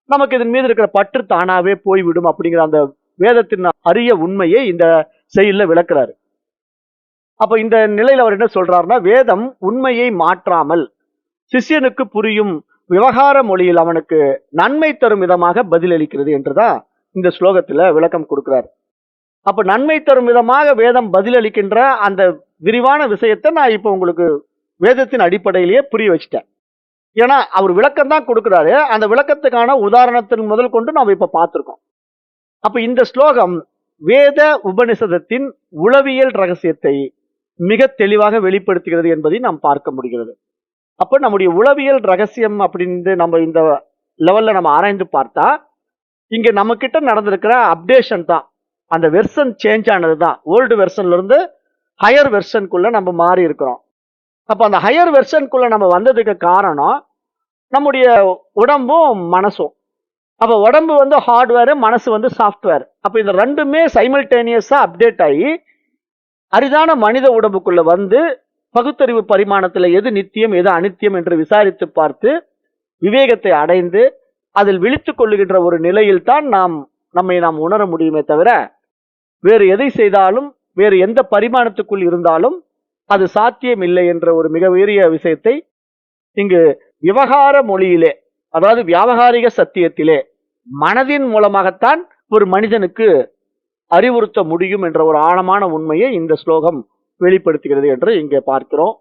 நமக்கு இதன் மீது இருக்கிற பற்று தானாவே போய்விடும் அப்படிங்கிற அந்த வேதத்தின் அரிய உண்மையை இந்த செயல்ல விளக்குறாரு. அப்ப இந்த நிலையில அவர் என்ன சொல்றாருன்னா வேதம் உண்மையை மாற்றாமல் சிஷ்யனுக்கு புரியும் விவகார மொழியில் அவனுக்கு நன்மை தரும் விதமாக பதிலளிக்கிறது என்றுதான் இந்த ஸ்லோகத்துல விளக்கம் கொடுக்கிறார். அப்ப நன்மை தரும் விதமாக வேதம் பதிலளிக்கின்ற அந்த விரிவான விஷயத்தை நான் இப்ப உங்களுக்கு வேதத்தின் அடிப்படையிலேயே புரிய வச்சுட்டேன். ஏன்னா அவர் விளக்கம் தான் கொடுக்கிறாரு. அந்த விளக்கத்துக்கான உதாரணத்தின் முதல் கொண்டு நாம் இப்ப பார்த்திருக்கோம். அப்ப இந்த ஸ்லோகம் வேத உபனிஷதத்தின் உளவியல் ரகசியத்தை மிக தெளிவாக வெளிப்படுத்துகிறது என்பதை நாம் பார்க்க முடிகிறது. அப்ப நம்முடைய உளவியல் ரகசியம் அப்படின்னு நம்ம இந்த லெவல்ல நம்ம ஆராய்ந்து பார்த்தா இங்க நம்ம கிட்ட நடந்திருக்கிற அப்டேஷன் தான், அந்த வெர்ஷன் சேஞ்ச் ஆனது தான். ஓல்டு வெர்ஷன்ல இருந்து ஹையர் வெர்ஷனுக்குள்ள நம்ம மாறி இருக்கிறோம். அப்ப அந்த ஹையர் வெர்ஷனுக்குள்ள நம்ம வந்ததுக்கு காரணம் நம்முடைய உடம்பும் மனசும். அப்ப உடம்பு வந்து ஹார்ட்வேர், மனசு வந்து சாஃப்ட்வேர். அப்ப இந்த ரெண்டுமே சைமல்டேனியஸா அப்டேட் ஆகி அரிதான மனித உடம்புக்குள்ள வந்து பகுத்தறிவு பரிமாணத்துல எது நித்தியம் எது அனித்தியம் என்று விசாரித்து பார்த்து விவேகத்தை அடைந்து அதில் விழித்துக் கொள்ளுகின்ற ஒரு நிலையில் தான் நம்மை உணர முடியுமே தவிர, வேறு எதை செய்தாலும் வேறு எந்த பரிமாணத்துக்குள் இருந்தாலும் அது சாத்தியம் இல்லை என்ற ஒரு மிக உயரிய விஷயத்தை இங்கு விவகார மொழியிலே, அதாவது வியாபகாரிக சத்தியத்திலே மனதின் மூலமாகத்தான் ஒரு மனிதனுக்கு அறிவுறுத்த முடியும் என்ற ஒரு ஆழமான உண்மையை இந்த ஸ்லோகம் வெளிப்படுத்துகிறது என்று இங்கே பார்க்கிறோம்.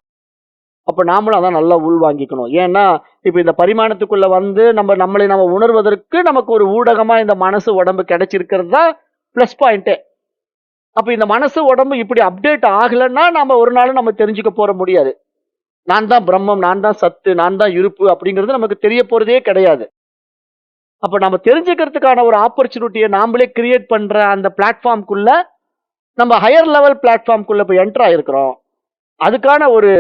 அப்ப நாமளும் அதான் நல்லா உள்வாங்கிக்கணும். ஏன்னா இப்ப இந்த பரிமாணத்துக்குள்ள வந்து நம்மளை உணர்வதற்கு நமக்கு ஒரு ஊடகமா இந்த மனசு உடம்பு கிடைச்சிருக்கிறது தான் பிளஸ் பாயிண்டே. அப்ப இந்த மனசு உடம்பு இப்படி அப்டேட் ஆகலைன்னா நாம ஒரு நாளும் நம்ம தெரிஞ்சுக்க போற முடியாது. நான் தான் பிரம்மம், நான் தான் சத்து, நான் தான் இருப்பு அப்படிங்கிறது நமக்கு தெரிய போறதே கிடையாது. அப்ப நம்ம தெரிஞ்சுக்கிறதுக்கான ஒரு ஆப்பர்ச்சுனிட்டியை நாமளே கிரியேட் பண்ற அந்த பிளாட்ஃபார்ம்குள்ள நம்ம ஹையர் லெவல் பிளாட்ஃபார்ம்குள்ள போய் என்டர் ஆயிருக்கிறோம். அதுக்கான ஒரு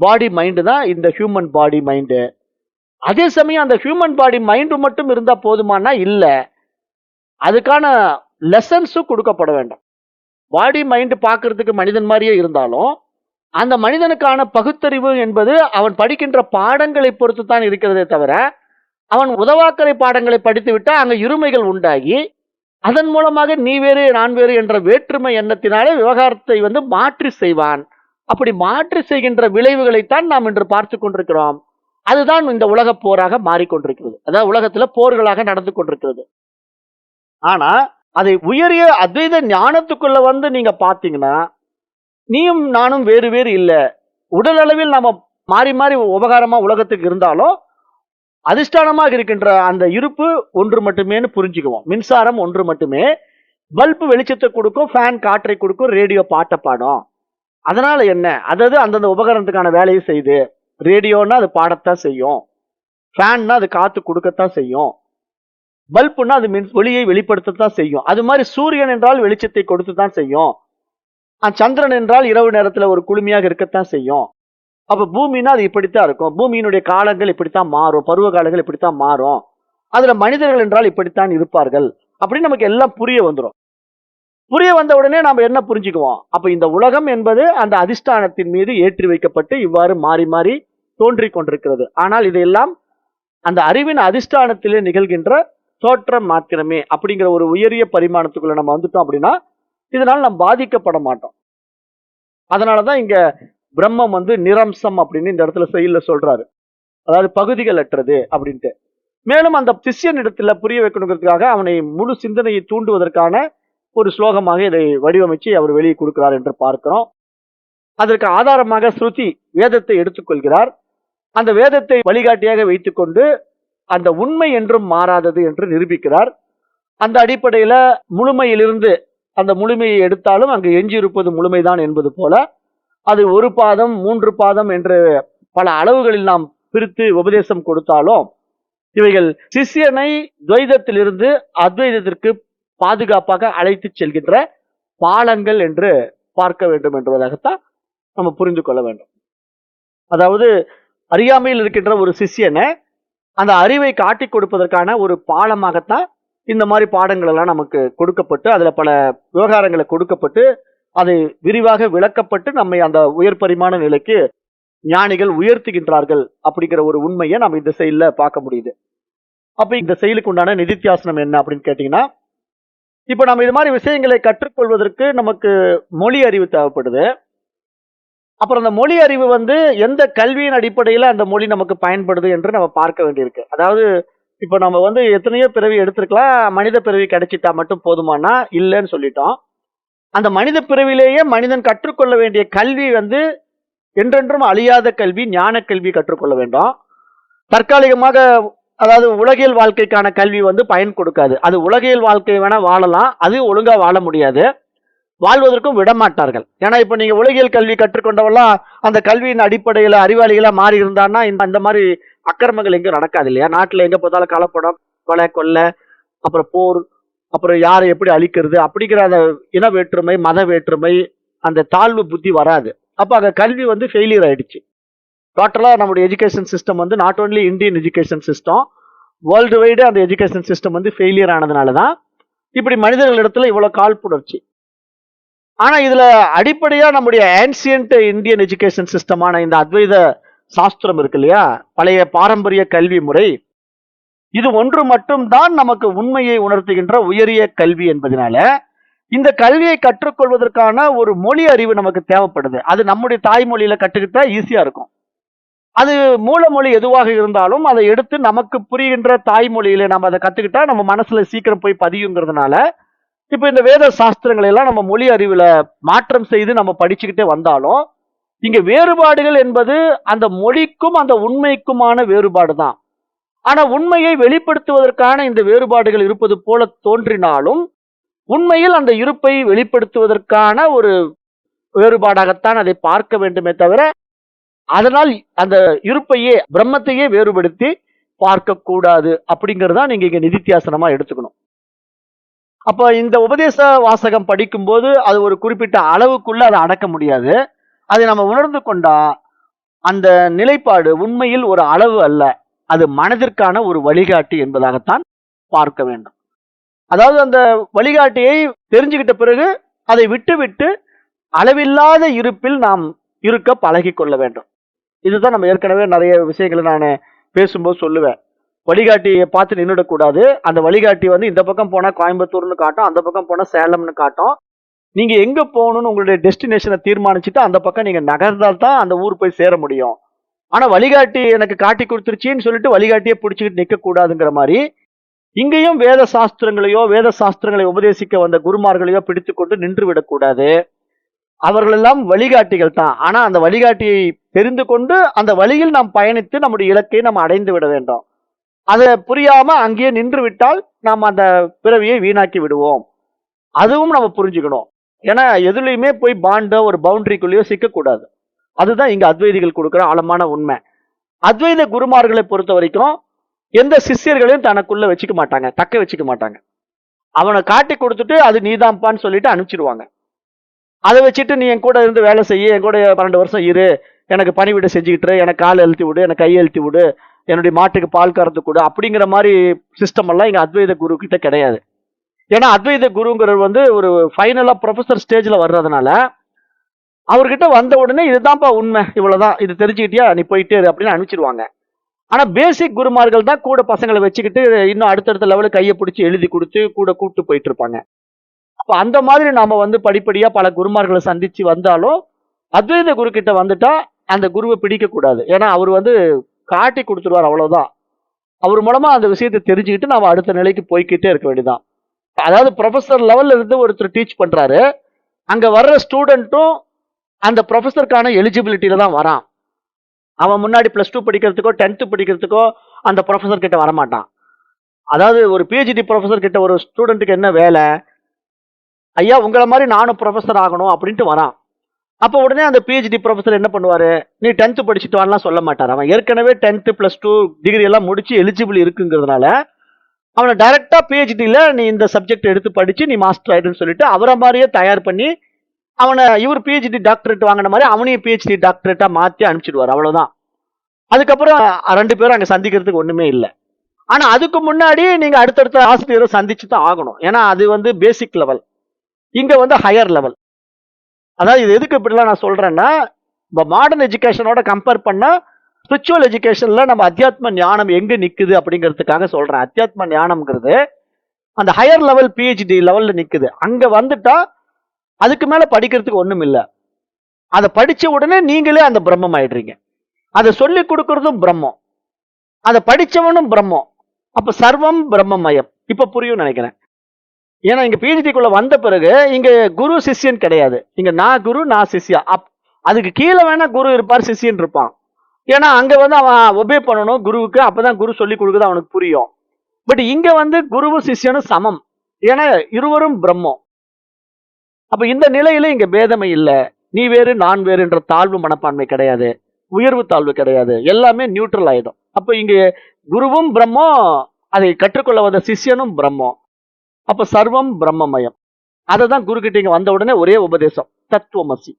பாடி மைண்டு தான் இந்த ஹியூமன் பாடி மைண்டு. அதே சமயம் அந்த ஹியூமன் பாடி மைண்டு மட்டும் இருந்தா போதுமானா இல்ல, அதுக்கான லெசன்ஸும் கொடுக்கப்பட வேண்டும். பாடி மைண்டு பார்க்கறதுக்கு மனிதன் மாதிரியே இருந்தாலும் அந்த மனிதனுக்கான பகுத்தறிவு என்பது அவன் படிக்கின்ற பாடங்களை பொறுத்து தான் இருக்கிறதே தவிர, அவன் உதவாக்கரை பாடங்களை படித்து விட்டா அங்க இருமைகள் உண்டாகி அதன் மூலமாக நீ வேறு நான் வேறு என்ற வேற்றுமை எண்ணத்தினாலே விவகாரத்தை வந்து மாற்றி செய்வான். அப்படி மாற்றி செய்கின்ற விளைவுகளைத்தான் நாம் இன்று பார்த்து கொண்டிருக்கிறோம். அதுதான் இந்த உலக போராக மாறிக்கொண்டிருக்கிறது. அதாவது உலகத்துல போர்களாக நடந்து கொண்டிருக்கிறது. ஆனா அதை உயரிய அத்வைத ஞானத்துக்குள்ள வந்து நீங்க பாத்தீங்கன்னா, நீயும் நானும் வேறு வேறு இல்ல. உடல் அளவில் நாம மாறி மாறி உபகாரமா உலகத்துக்கு இருந்தாலும் அதிஷ்டானமாக இருக்கின்ற அந்த இருப்பு ஒன்று மட்டுமேன்னு புரிஞ்சுக்குவோம். மின்சாரம் ஒன்று மட்டுமே. பல்பு வெளிச்சத்தை கொடுக்கும், ஃபேன் காற்றை கொடுக்கும், ரேடியோ பாட்டை பாடும். அதனால என்ன, அதாவது அந்தந்த உபகரணத்துக்கான வேலையை செய்யுது. ரேடியோன்னா அது பாடத்தான் செய்யும், ஃபேன்னா அது காத்து கொடுக்கத்தான் செய்யும், பல்புன்னா அது ஒளியை வெளிப்படுத்தத்தான் செய்யும். அது மாதிரி சூரியன் என்றால் வெளிச்சத்தை கொடுத்து தான் செய்யும், சந்திரன் என்றால் இரவு நேரத்துல ஒரு குளுமையாக இருக்கத்தான் செய்யும். அப்ப பூமின்னா அது இப்படித்தான் இருக்கும், பூமியினுடைய காலங்கள் இப்படித்தான் மாறும், பருவ காலங்கள் இப்படித்தான் மாறும், அதுல மனிதர்கள் என்றால் இப்படித்தான் இருப்பார்கள் அப்படின்னு நமக்கு எல்லாம் புரிய வந்துடும். புரிய வந்த உடனே நாம என்ன புரிஞ்சுக்குவோம், அப்ப இந்த உலகம் என்பது அந்த அதிஷ்டானத்தின் மீது ஏற்றி வைக்கப்பட்டு இவ்வாறு மாறி மாறி தோன்றிக் கொண்டிருக்கிறது. ஆனால் இதையெல்லாம் அந்த அறிவின் அதிஷ்டானத்திலே நிகழ்கின்ற தோற்றம் மாத்திரமே அப்படிங்கிற ஒரு உயரிய பரிமாணத்துக்குள்ள நம்ம வந்துட்டோம் அப்படின்னா இதனால் நாம் பாதிக்கப்பட மாட்டோம். அதனாலதான் இங்க பிரம்மம் வந்து நிரம்சம் அப்படின்னு இந்த இடத்துல செயல்ல சொல்றாரு, அதாவது பகுதிகள் அற்றது அப்படின்ட்டு. மேலும் அந்த சிஷ்யன் இடத்துல புரிய வைக்கணுங்கிறதுக்காக அவனை முழு சிந்தனையை தூண்டுவதற்கான ஒரு ஸ்லோகமாக இதை வடிவமைச்சு அவர் வெளியே கொடுக்கிறார் என்று பார்க்கிறோம். அதற்கு ஆதாரமாக ஸ்ருதி வேதத்தை எடுத்துக்கொள்கிறார். அந்த வேதத்தை வழிகாட்டியாக வைத்துக்கொண்டு அந்த உண்மை என்றும் மாறாதது என்று நிரூபிக்கிறார். அந்த அடிப்படையில முழுமையிலிருந்து அந்த முழுமையை எடுத்தாலும் அங்கு எஞ்சியிருப்பது முழுமைதான் என்பது போல அது ஒரு பாதம் 3 பாதம் என்று பல அளவுகளில் நாம் பிரித்து உபதேசம் கொடுத்தாலும் இவைகள் சிஷ்யனை துவைதத்திலிருந்து அத்வைதத்திற்கு பாதுகாப்பாக அழைத்து செல்கின்ற பாலங்கள் என்று பார்க்க வேண்டும் என்பதாகத்தான் நம்ம புரிந்து கொள்ள வேண்டும். அதாவது அறியாமையில் இருக்கின்ற ஒரு சிஷ்யனை அந்த அறிவை காட்டி கொடுப்பதற்கான ஒரு பாலமாகத்தான் இந்த மாதிரி பாடங்கள் எல்லாம் நமக்கு கொடுக்கப்பட்டு அதுல பல விவகாரங்களை கொடுக்கப்பட்டு அதை விரிவாக விளக்கப்பட்டு நம்மை அந்த உயர் பரிமாண நிலைக்கு ஞானிகள் உயர்த்துகின்றார்கள் அப்படிங்கிற ஒரு உண்மையை நம்ம இந்த செயல்ல பார்க்க முடியுது. அப்ப இந்த செயலுக்கு உண்டான நிதித்தியாசனம் என்ன அப்படின்னு கேட்டீங்கன்னா, இப்ப நம்ம இது மாதிரி விஷயங்களை கற்றுக்கொள்வதற்கு நமக்கு மொழி அறிவு தேவைப்படுது. அப்புறம் அந்த மொழி அறிவு வந்து எந்த கல்வியின் அடிப்படையில அந்த மொழி நமக்கு பயன்படுது என்று நம்ம பார்க்க வேண்டியிருக்கு. அதாவது இப்ப நம்ம வந்து எத்தனையோ பிறவி எடுத்திருக்கலாம், மனித பிறவி கிடைச்சிட்டா மட்டும் போதுமானா இல்லைன்னு சொல்லிட்டோம். அந்த மனித பிறவிலேயே மனிதன் கற்றுக்கொள்ள வேண்டிய கல்வி வந்து என்றென்றும் அழியாத கல்வி, ஞான கல்வி கற்றுக்கொள்ள வேண்டும். தற்காலிகமாக அதாவது உலகியல் வாழ்க்கைக்கான கல்வி வந்து பயன் கொடுக்காது. அது உலகியல் வாழ்க்கை வேணா வாழலாம், அது ஒழுங்கா வாழ முடியாது, வாழ்வதற்கும் விடமாட்டார்கள். ஏன்னா இப்ப நீங்க உலகியல் கல்வி கற்றுக்கொண்டவெல்லாம் அந்த கல்வியின் அடிப்படையில அறிவாளிகளா மாறி இருந்தான்னா இந்த மாதிரி அக்கிரமங்கள் எங்க நடக்காது இல்லையா? நாட்டுல எங்க போதாலும் கலப்படம், கொலை, கொள்ளை, அப்புறம் போர், அப்புறம் யாரை எப்படி அழிக்கிறது அப்படிங்கிற அந்த இன வேற்றுமை, மத வேற்றுமை, அந்த தாழ்வு புத்தி வராது. அப்ப அங்க கல்வி வந்து ஃபெயிலியர் ஆயிடுச்சு. டோட்டலா நம்முடைய எஜுகேஷன் சிஸ்டம் வந்து not only Indian education system, world wide அந்த எஜுகேஷன் சிஸ்டம் வந்து ஃபெயிலியர் ஆனதுனால தான் இப்படி மனிதர்களிடத்துல இவ்வளவு காழ்ப்புணர்ச்சி. ஆனா இதுல அடிப்படையா நம்முடைய ஆன்சியன்ட் இந்தியன் எஜுகேஷன் சிஸ்டமான இந்த அத்வைத சாஸ்திரம் இருக்கு இல்லையா, பழைய பாரம்பரிய கல்வி முறை, இது ஒன்று மட்டும்தான் நமக்கு உண்மையை உணர்த்துகின்ற உயரிய கல்வி என்பதனால இந்த கல்வியை கற்றுக்கொள்வதற்கான ஒரு மொழி அறிவு நமக்கு தேவைப்படுது. அது நம்முடைய தாய்மொழியில கற்றுக்கிட்டா ஈஸியா இருக்கும். அது மூலமொழி எதுவாக இருந்தாலும் அதை எடுத்து நமக்கு புரிகின்ற தாய்மொழியில நம்ம அதை கத்துக்கிட்டா நம்ம மனசுல சீக்கிரம் போய் பதியுங்கிறதுனால இப்ப இந்த வேத சாஸ்திரங்களை எல்லாம் நம்ம மொழி அறிவுல மாற்றம் செய்து நம்ம படிச்சுக்கிட்டே வந்தாலும் இங்க வேறுபாடுகள் என்பது அந்த மொழிக்கும் அந்த உண்மைக்குமான வேறுபாடு தான். ஆனா உண்மையை வெளிப்படுத்துவதற்கான இந்த வேறுபாடுகள் இருப்பது போல தோன்றினாலும் உண்மையில் அந்த இருப்பை வெளிப்படுத்துவதற்கான ஒரு வேறுபாடாகத்தான் அதை பார்க்க வேண்டுமே தவிர அதனால் அந்த இருப்பையே பிரம்மத்தையே வேறுபடுத்தி பார்க்க கூடாது அப்படிங்கறதா நீங்க இங்க நிதித்தியாசனமா எடுத்துக்கணும். அப்ப இந்த உபதேச வாசகம் படிக்கும் போது அது ஒரு குறிப்பிட்ட அளவுக்குள்ள அதை அடக்க முடியாது. அதை நம்ம உணர்ந்து கொண்டா அந்த நிலைப்பாடு உண்மையில் ஒரு அளவு அல்ல, அது மனதிற்கான ஒரு வழிகாட்டி என்பதாகத்தான் பார்க்க வேண்டும். அதாவது அந்த வழிகாட்டியை தெரிஞ்சுக்கிட்ட பிறகு அதை விட்டு விட்டு அளவில்லாத இருப்பில் நாம் இருக்க பழகி கொள்ள வேண்டும். இதுதான் நம்ம ஏற்கனவே நிறைய விஷயங்களை நான் பேசும்போது சொல்லுவேன். வழிகாட்டியை பார்த்து நின்றுடக்கூடாது. அந்த வழிகாட்டி வந்து இந்த பக்கம் போனா கோயம்புத்தூர்னு காட்டும், அந்த பக்கம் போனா சேலம்னு காட்டும். நீங்க எங்க போகணும்னு உங்களுடைய டெஸ்டினேஷனை தீர்மானிச்சுட்டு அந்த பக்கம் நீங்க நகர்ந்தால் தான் அந்த ஊர் போய் சேர முடியும். ஆனா வழிகாட்டி எனக்கு காட்டி கொடுத்துருச்சின்னு சொல்லிட்டு வழிகாட்டியை பிடிச்சிக்கிட்டு நிக்க கூடாதுங்கிற மாதிரி இங்கேயும் வேத சாஸ்திரங்களை உபதேசிக்க வந்த குருமார்களையோ பிடித்து கொண்டு நின்று விடக்கூடாது. அவர்களெல்லாம் வழிகாட்டிகள் தான். ஆனா அந்த வழிகாட்டியை தெரிந்து கொண்டு அந்த வழியில் நாம் பயணித்து நம்முடைய இலக்கை நாம் அடைந்து விட வேண்டும். அதை புரியாம அங்கேயே நின்று விட்டால் நாம் அந்த பிறவியை வீணாக்கி விடுவோம். அதுவும் நம்ம புரிஞ்சுக்கணும். ஏன்னா எதுலையுமே போய் பாண்டோ ஒரு பவுண்டரிக்குள்ளேயோ சிக்கக்கூடாது. அதுதான் இங்க அத்வைதிகள் கொடுக்குற ஆழமான உண்மை. அத்வைத குருமார்களை பொறுத்த வரைக்கும் எந்த சிஷ்யர்களையும் தனக்குள்ள வச்சுக்க மாட்டாங்க, தக்க வச்சுக்க மாட்டாங்க. அவனை காட்டி கொடுத்துட்டு அது நீதான்ப்பான்னு சொல்லிட்டு அனுப்பிச்சிடுவாங்க. அதை வச்சுட்டு நீ என் கூட இருந்து வேலை செய்ய, என் கூட 12 வருஷம் இரு, எனக்கு பணிவிடை செஞ்சுக்கிட்டு, எனக்கு கால் அழுத்தி விடு, எனக்கு கை அழுத்தி விடு, என்னுடைய மாட்டுக்கு பால் கறந்து கொடு, அப்படிங்கிற மாதிரி சிஸ்டம் எல்லாம் இங்க அத்வைத குரு கிட்ட கிடையாது. ஏன்னா அத்வைத குருங்கிறவர் வந்து ஒரு ஃபைனலா ப்ரொஃபஸர் ஸ்டேஜ்ல வர்றதுனால அவர்கிட்ட வந்த உடனே இதுதான்ப்பா உண்மை, இவ்வளவுதான், இது தெரிஞ்சுக்கிட்டியா நீ போயிட்டே இரு அப்படின்னு அனுப்பிச்சிடுவாங்க. ஆனா பேசிக் குருமார்கள் தான் கூட பசங்களை வச்சுக்கிட்டு இன்னும் அடுத்தடுத்த லெவலுக்கு கையை பிடிச்சி எழுதி கொடுத்து கூட கூப்பிட்டு போயிட்டு இருப்பாங்க. அப்ப அந்த மாதிரி நாம வந்து படிப்படியா பல குருமார்களை சந்திச்சு வந்தாலும் அத்வைத குரு கிட்ட வந்துட்டா அந்த குருவை பிடிக்க கூடாது. ஏன்னா அவர் வந்து காட்டி கொடுத்துருவார், அவ்வளவுதான். அவர் மூலமா அந்த விஷயத்தை தெரிஞ்சுக்கிட்டு நாம அடுத்த நிலைக்கு போய்கிட்டே இருக்க வேண்டியதான். அதாவது ப்ரொஃபஸர் லெவல்ல இருந்து ஒருத்தர் டீச் பண்றாரு, அங்க வர்ற ஸ்டூடெண்ட்டும் அந்த ப்ரொஃபஸருக்கான எலிஜிபிலிட்டியில தான் வரான். அவன் முன்னாடி +2 படிக்கிறதுக்கோ 10th படிக்கிறதுக்கோ அந்த ப்ரொஃபஸர் கிட்ட வரமாட்டான். அதாவது ஒரு பிஹெச்டி ப்ரொஃபஸர் கிட்ட ஒரு ஸ்டூடெண்ட்டுக்கு என்ன வேலை, ஐயா உங்களை மாதிரி நானும் ப்ரொஃபஸர் ஆகணும் அப்படின்ட்டு வரான். அப்போ உடனே அந்த பிஹெச்டி ப்ரொஃபஸர் என்ன பண்ணுவாரு, நீ 10th படிச்சுட்டு வரலாம் சொல்ல மாட்டார். அவன் ஏற்கனவே 10th +2 டிகிரி எல்லாம் முடிச்சு எலிஜிபிள் இருக்குங்கிறதுனால அவனை டைரக்டா பிஹெச்டியில நீ இந்த சப்ஜெக்ட் எடுத்து படிச்சு நீ மாஸ்டர் ஆயிடுன்னு சொல்லிட்டு அவரை மாதிரியே தயார் பண்ணி அவனை இவர் பிஹெச்டி டாக்டரேட் வாங்கின மாதிரி அவனையும் பிஹெச்டி டாக்டரேட்டா மாத்தி அனுப்பிச்சிடுவார், அவ்வளவுதான். அதுக்கப்புறம் 2 பேரும் அங்க சந்திக்கிறதுக்கு ஒண்ணுமே இல்லை. ஆனா அதுக்கு முன்னாடி நீங்க அடுத்தடுத்த ஆசிரியரை சந்திச்சு தான் ஆகணும். ஏன்னா அது வந்து பேசிக் லெவல், இங்க வந்து ஹையர் லெவல். அதாவது இது எதுக்கு இப்படிலாம் நான் சொல்றேன்னா, இப்போ மாடர்ன் எஜுகேஷனோட கம்பேர் பண்ணா ஸ்பிரிச்சுவல் எஜுகேஷன்ல நம்ம அத்தியாத்ம ஞானம் எங்க நிக்குது அப்படிங்கிறதுக்காக சொல்றேன். அத்தியாத்ம ஞானம்ங்கிறது அந்த ஹையர் லெவல் பிஹெச்டி லெவல்ல நிக்குது. அங்க வந்துட்டா அதுக்கு மேல படிக்கிறதுக்கு ஒண்ணும் இல்லை. அதை படிச்ச உடனே நீங்களே அந்த பிரம்மம் ஆயிடுறீங்க. அதை சொல்லி கொடுக்கறதும் பிரம்மம், அதை படிச்சவனும் பிரம்மம். அப்ப சர்வம் பிரம்மமயம். இப்ப புரியும் நினைக்கிறேன். ஏன்னா இங்க பிஹெச்டிக்குள்ள வந்த பிறகு இங்க குரு சிஷ்யன் கிடையாது. இங்க நான் குரு நான் சிஷ்யா. அதுக்கு கீழே வேணா குரு இருப்பார், சிஷ்யன் இருப்பான். ஏன்னா அங்க வந்து அவன் ஒபே பண்ணணும் குருவுக்கு, அப்பதான் குரு சொல்லி கொடுக்குறது அவனுக்கு புரியும். பட் இங்க வந்து குருவும் சிஷ்யனும் சமம், ஏன்னா இருவரும் பிரம்மம். அப்ப இந்த நிலையில இங்க பேதமை இல்லை. நீ வேறு நான் வேறு என்ற தாழ்வு மனப்பான்மை கிடையாது, உயர்வு தாழ்வு கிடையாது, எல்லாமே நியூட்ரல் ஆயிடும். அப்ப இங்க குருவும் பிரம்மம், அதை கற்றுக்கொள்ள வந்த சிஷ்யனும் பிரம்மம். அப்ப சர்வம் பிரம்மமயம். அதை தான் குரு கிட்ட இங்க வந்த உடனே ஒரே உபதேசம், தத்துவமசி.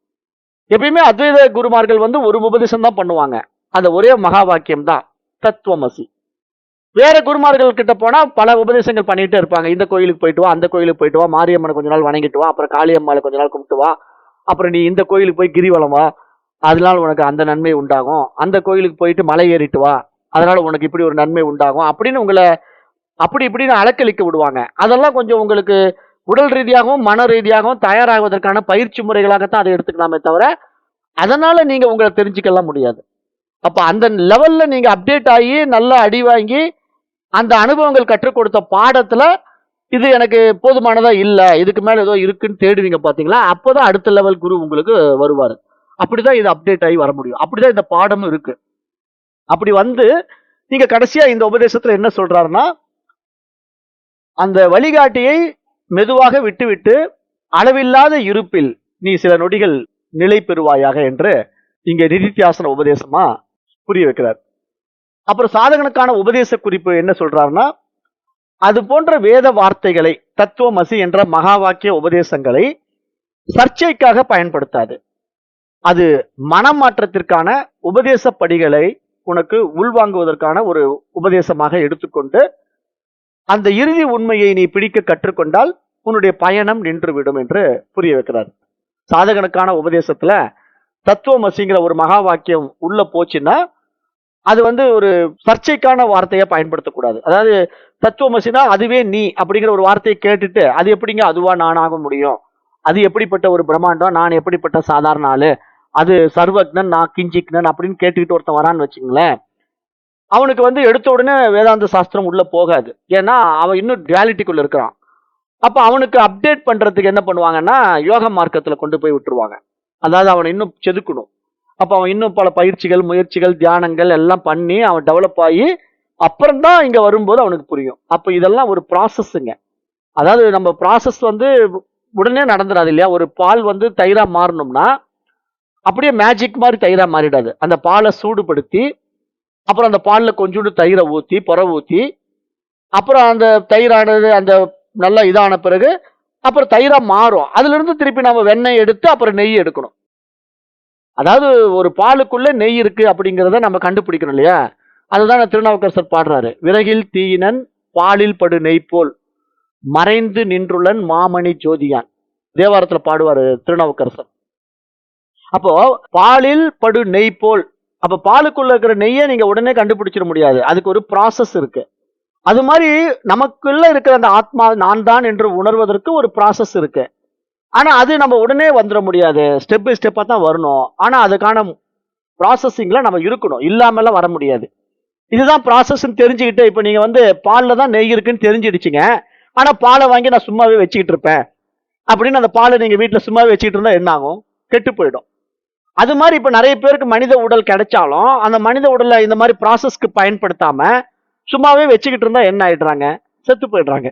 எப்பயுமே அத்வைத குருமார்கள் வந்து ஒரு உபதேசம் தான் பண்ணுவாங்க, அந்த ஒரே மகா வாக்கியம் தான் தத்துவமசி. வேற குருமார்கள் கிட்ட போனா பல உபதேசங்கள் பண்ணிட்டே இருப்பாங்க. இந்த கோயிலுக்கு போயிட்டு வா, அந்த கோயிலுக்கு போயிட்டு வா, மாரியம்மனை கொஞ்ச நாள் வணங்கிட்டு வா, அப்புறம் காளியம்மாளை கொஞ்ச நாள் கும்பிட்டு வா, அப்புறம் நீ இந்த கோயிலுக்கு போய் கிரிவலம் வா, அதனால உனக்கு அந்த நன்மை உண்டாகும், அந்த கோயிலுக்கு போயிட்டு மலை ஏறிட்டு வா, அதனால உனக்கு இப்படி ஒரு நன்மை உண்டாகும் அப்படின்னு உங்களை அப்படி இப்படின்னு அலக்களிக்க விடுவாங்க. அதெல்லாம் கொஞ்சம் உங்களுக்கு உடல் ரீதியாகவும் மன ரீதியாகவும் தயாராகுவதற்கான பயிற்சி முறைகளாகத்தான் அதை எடுத்துக்கலாமே தவிர அதனால நீங்க உங்களை தெரிஞ்சுக்கலாம் முடியாது. அப்ப அந்த லெவல்ல நீங்க அப்டேட் ஆகி நல்லா அடி வாங்கி அந்த அனுபவங்கள் கற்றுக் கொடுத்த பாடத்துல இது எனக்கு போதுமானதா இல்ல, இதுக்கு மேல ஏதோ இருக்குன்னு தேடுவீங்க பாத்தீங்களா, அப்பதான் அடுத்த லெவல் குரு உங்களுக்கு வருவாரு. அப்படிதான் இது அப்டேட் ஆகி வர முடியும். அப்படிதான் இந்த பாடமும் இருக்கு. அப்படி வந்து நீங்க கடைசியா இந்த உபதேசத்துல என்ன சொல்றாருன்னா, அந்த வழிகாட்டியை மெதுவாக விட்டுவிட்டு அளவில்லாத இருப்பில் நீ சில நொடிகள் நிலை பெறுவாயாக என்று இங்க நிதித்தியாசன உபதேசமா புரிய வைக்கிறார். அப்புறம் சாதகனுக்கான உபதேச குறிப்பு என்ன சொல்றாருன்னா, அது போன்ற வேத வார்த்தைகளை தத்துவமசி என்ற மகா வாக்கிய உபதேசங்களை சர்ச்சைக்காக பயன்படுத்தாது. அது மனமாற்றத்திற்கான உபதேச படிகளை உனக்கு உள்வாங்குவதற்கான ஒரு உபதேசமாக எடுத்துக்கொண்டு அந்த இறுதி உண்மையை நீ பிடிக்க கற்றுக்கொண்டால் உன்னுடைய பயணம் நின்றுவிடும் என்று புரிய வைக்கிறார். சாதகனுக்கான உபதேசத்துல தத்துவமசிங்கிற ஒரு மகா வாக்கியம் உள்ள போச்சுன்னா அது வந்து ஒரு சர்ச்சைக்கான வார்த்தையை பயன்படுத்தக்கூடாது. அதாவது தத்துவமசினா அதுவே நீ அப்படிங்கிற ஒரு வார்த்தையை கேட்டுட்டு அது எப்படிங்க அதுவா நானாக முடியும், அது எப்படிப்பட்ட ஒரு பிரம்மாண்டம், நான் எப்படிப்பட்ட சாதாரண ஆளு, அது சர்வக்னன் நான் கிஞ்சிக்னன் அப்படின்னு கேட்டுக்கிட்டு ஒருத்தன் வரான்னு வச்சுங்களேன், அவனுக்கு வந்து எடுத்த உடனே வேதாந்த சாஸ்திரம் உள்ள போகாது. ஏன்னா அவன் இன்னும் டுவாலிட்டிக்குள்ள இருக்கிறான். அப்ப அவனுக்கு அப்டேட் பண்றதுக்கு என்ன பண்ணுவாங்கன்னா யோக மார்க்கத்துல கொண்டு போய் விட்டுருவாங்க. அதாவது அவனை இன்னும் செதுக்கணும். அப்ப அவன் இன்னும் பல பயிற்சிகள் முயற்சிகள் தியானங்கள் எல்லாம் பண்ணி அவன் டெவலப் ஆகி அப்புறம்தான் இங்க வரும்போது அவனுக்கு புரியும். அப்ப இதெல்லாம் ஒரு ப்ராசஸ்ங்க. அதாவது நம்ம ப்ராசஸ் வந்து உடனே நடந்துடாது இல்லையா. ஒரு பால் வந்து தயிரா மாறணும்னா அப்படியே மேஜிக் மாதிரி தயிரா மாறிடாது. அந்த பாலை சூடுபடுத்தி அப்புறம் அந்த பால்ல கொஞ்சோண்டு தயிரை ஊத்தி புற ஊத்தி அப்புறம் அந்த தயிரானது அந்த நல்லா இதான பிறகு அப்புறம் தயிரா மாறும். அதுல இருந்து திருப்பி நம்ம வெண்ணெய் எடுத்து அப்புறம் நெய் எடுக்கணும். அதாவது ஒரு பாலுக்குள்ள நெய் இருக்கு அப்படிங்கிறத நம்ம கண்டுபிடிக்கணும் இல்லையா. அதுதான் திருநாவுக்கரசர் பாடுறாரு, விறகில் தீயினன் பாலில் படு நெய் போல் மறைந்து நின்றுள்ளன் மாமணி ஜோதியான். தேவாரத்துல பாடுவாரு திருநாவுக்கரசர். அப்போ பாலில் படு நெய் போல், அப்ப பாலுக்குள்ள இருக்கிற நெய்யை நீங்க உடனே கண்டுபிடிச்சிட முடியாது, அதுக்கு ஒரு ப்ராசஸ் இருக்கு. அது மாதிரி நமக்குள்ள இருக்கிற அந்த ஆத்மா நான் தான் என்று உணர்வதற்கு ஒரு ப்ராசஸ் இருக்கு. ஆனா அது நம்ம உடனே வந்துட முடியாது, ஸ்டெப் பை ஸ்டெப்பா தான் வரணும். ஆனா அதுக்கான ப்ராசஸிங்ல நம்ம இருக்கணும், இல்லாமலாம் வர முடியாது. இதுதான் ப்ராசஸ் தெரிஞ்சுக்கிட்டு இப்ப நீங்க வந்து பால்ல தான் நெய் இருக்குன்னு தெரிஞ்சிடுச்சுங்க, ஆனா பாலை வாங்கி நான் சும்மாவே வச்சுக்கிட்டு இருப்பேன் அப்படின்னு அந்த பாலை நீங்க வீட்டுல சும்மாவே வச்சுக்கிட்டு இருந்தா என்ன ஆகும், கெட்டு போயிடும். அது மாதிரி இப்ப நிறைய பேருக்கு மனித உடல் கிடைச்சாலும் அந்த மனித உடலை இந்த மாதிரி ப்ராசஸ்க்கு பயன்படுத்தாம சும்மாவே வச்சுக்கிட்டு இருந்தா என்ன ஆயிடுறாங்க, செத்து போயிடுறாங்க.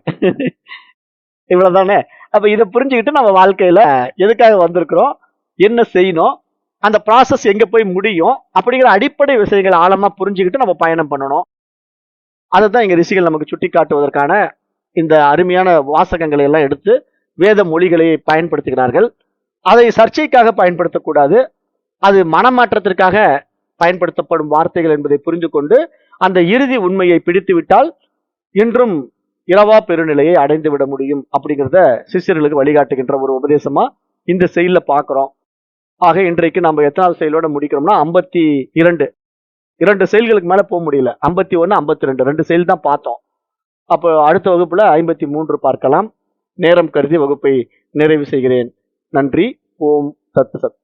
இவ்வளவுதானே. அப்ப இதை புரிஞ்சுக்கிட்டு நம்ம வாழ்க்கையில எதுக்காக வந்திருக்கிறோம், என்ன செய்யணும், அந்த ப்ராசஸ் எங்க போய் முடியும் அப்படிங்கிற அடிப்படை விஷயங்களை ஆழமா புரிஞ்சுக்கிட்டு நம்ம பயணம் பண்ணணும். அதைத்தான் இங்க ரிஷிகள் நமக்கு சுட்டி காட்டுவதற்கான இந்த அருமையான வாசகங்களை எல்லாம் எடுத்து வேத மொழிகளை பயன்படுத்துகிறார்கள். அதை சர்ச்சைக்காக பயன்படுத்தக்கூடாது, அது மனமாற்றத்திற்காக பயன்படுத்தப்படும் வார்த்தைகள் என்பதை புரிந்து கொண்டு அந்த இறுதி உண்மையை பிடித்து விட்டால் இன்றும் இரவா பெருநிலையை அடைந்து விட முடியும் அப்படிங்கிறத சிஷ்யர்களுக்கு வழிகாட்டுகின்ற ஒரு உபதேசமா இந்த செயல பார்க்கிறோம். ஆக இன்றைக்கு நம்ம எத்தனாவது செயலோட முடிக்கிறோம்னா 52 செயல்களுக்கு மேல போக முடியல. 51 52 2 செயல் தான் பார்த்தோம். அப்போ அடுத்த வகுப்புல 53 பார்க்கலாம். நேரம் கருதி வகுப்பை நிறைவு செய்கிறேன். நன்றி. ஓம் சத் சத்.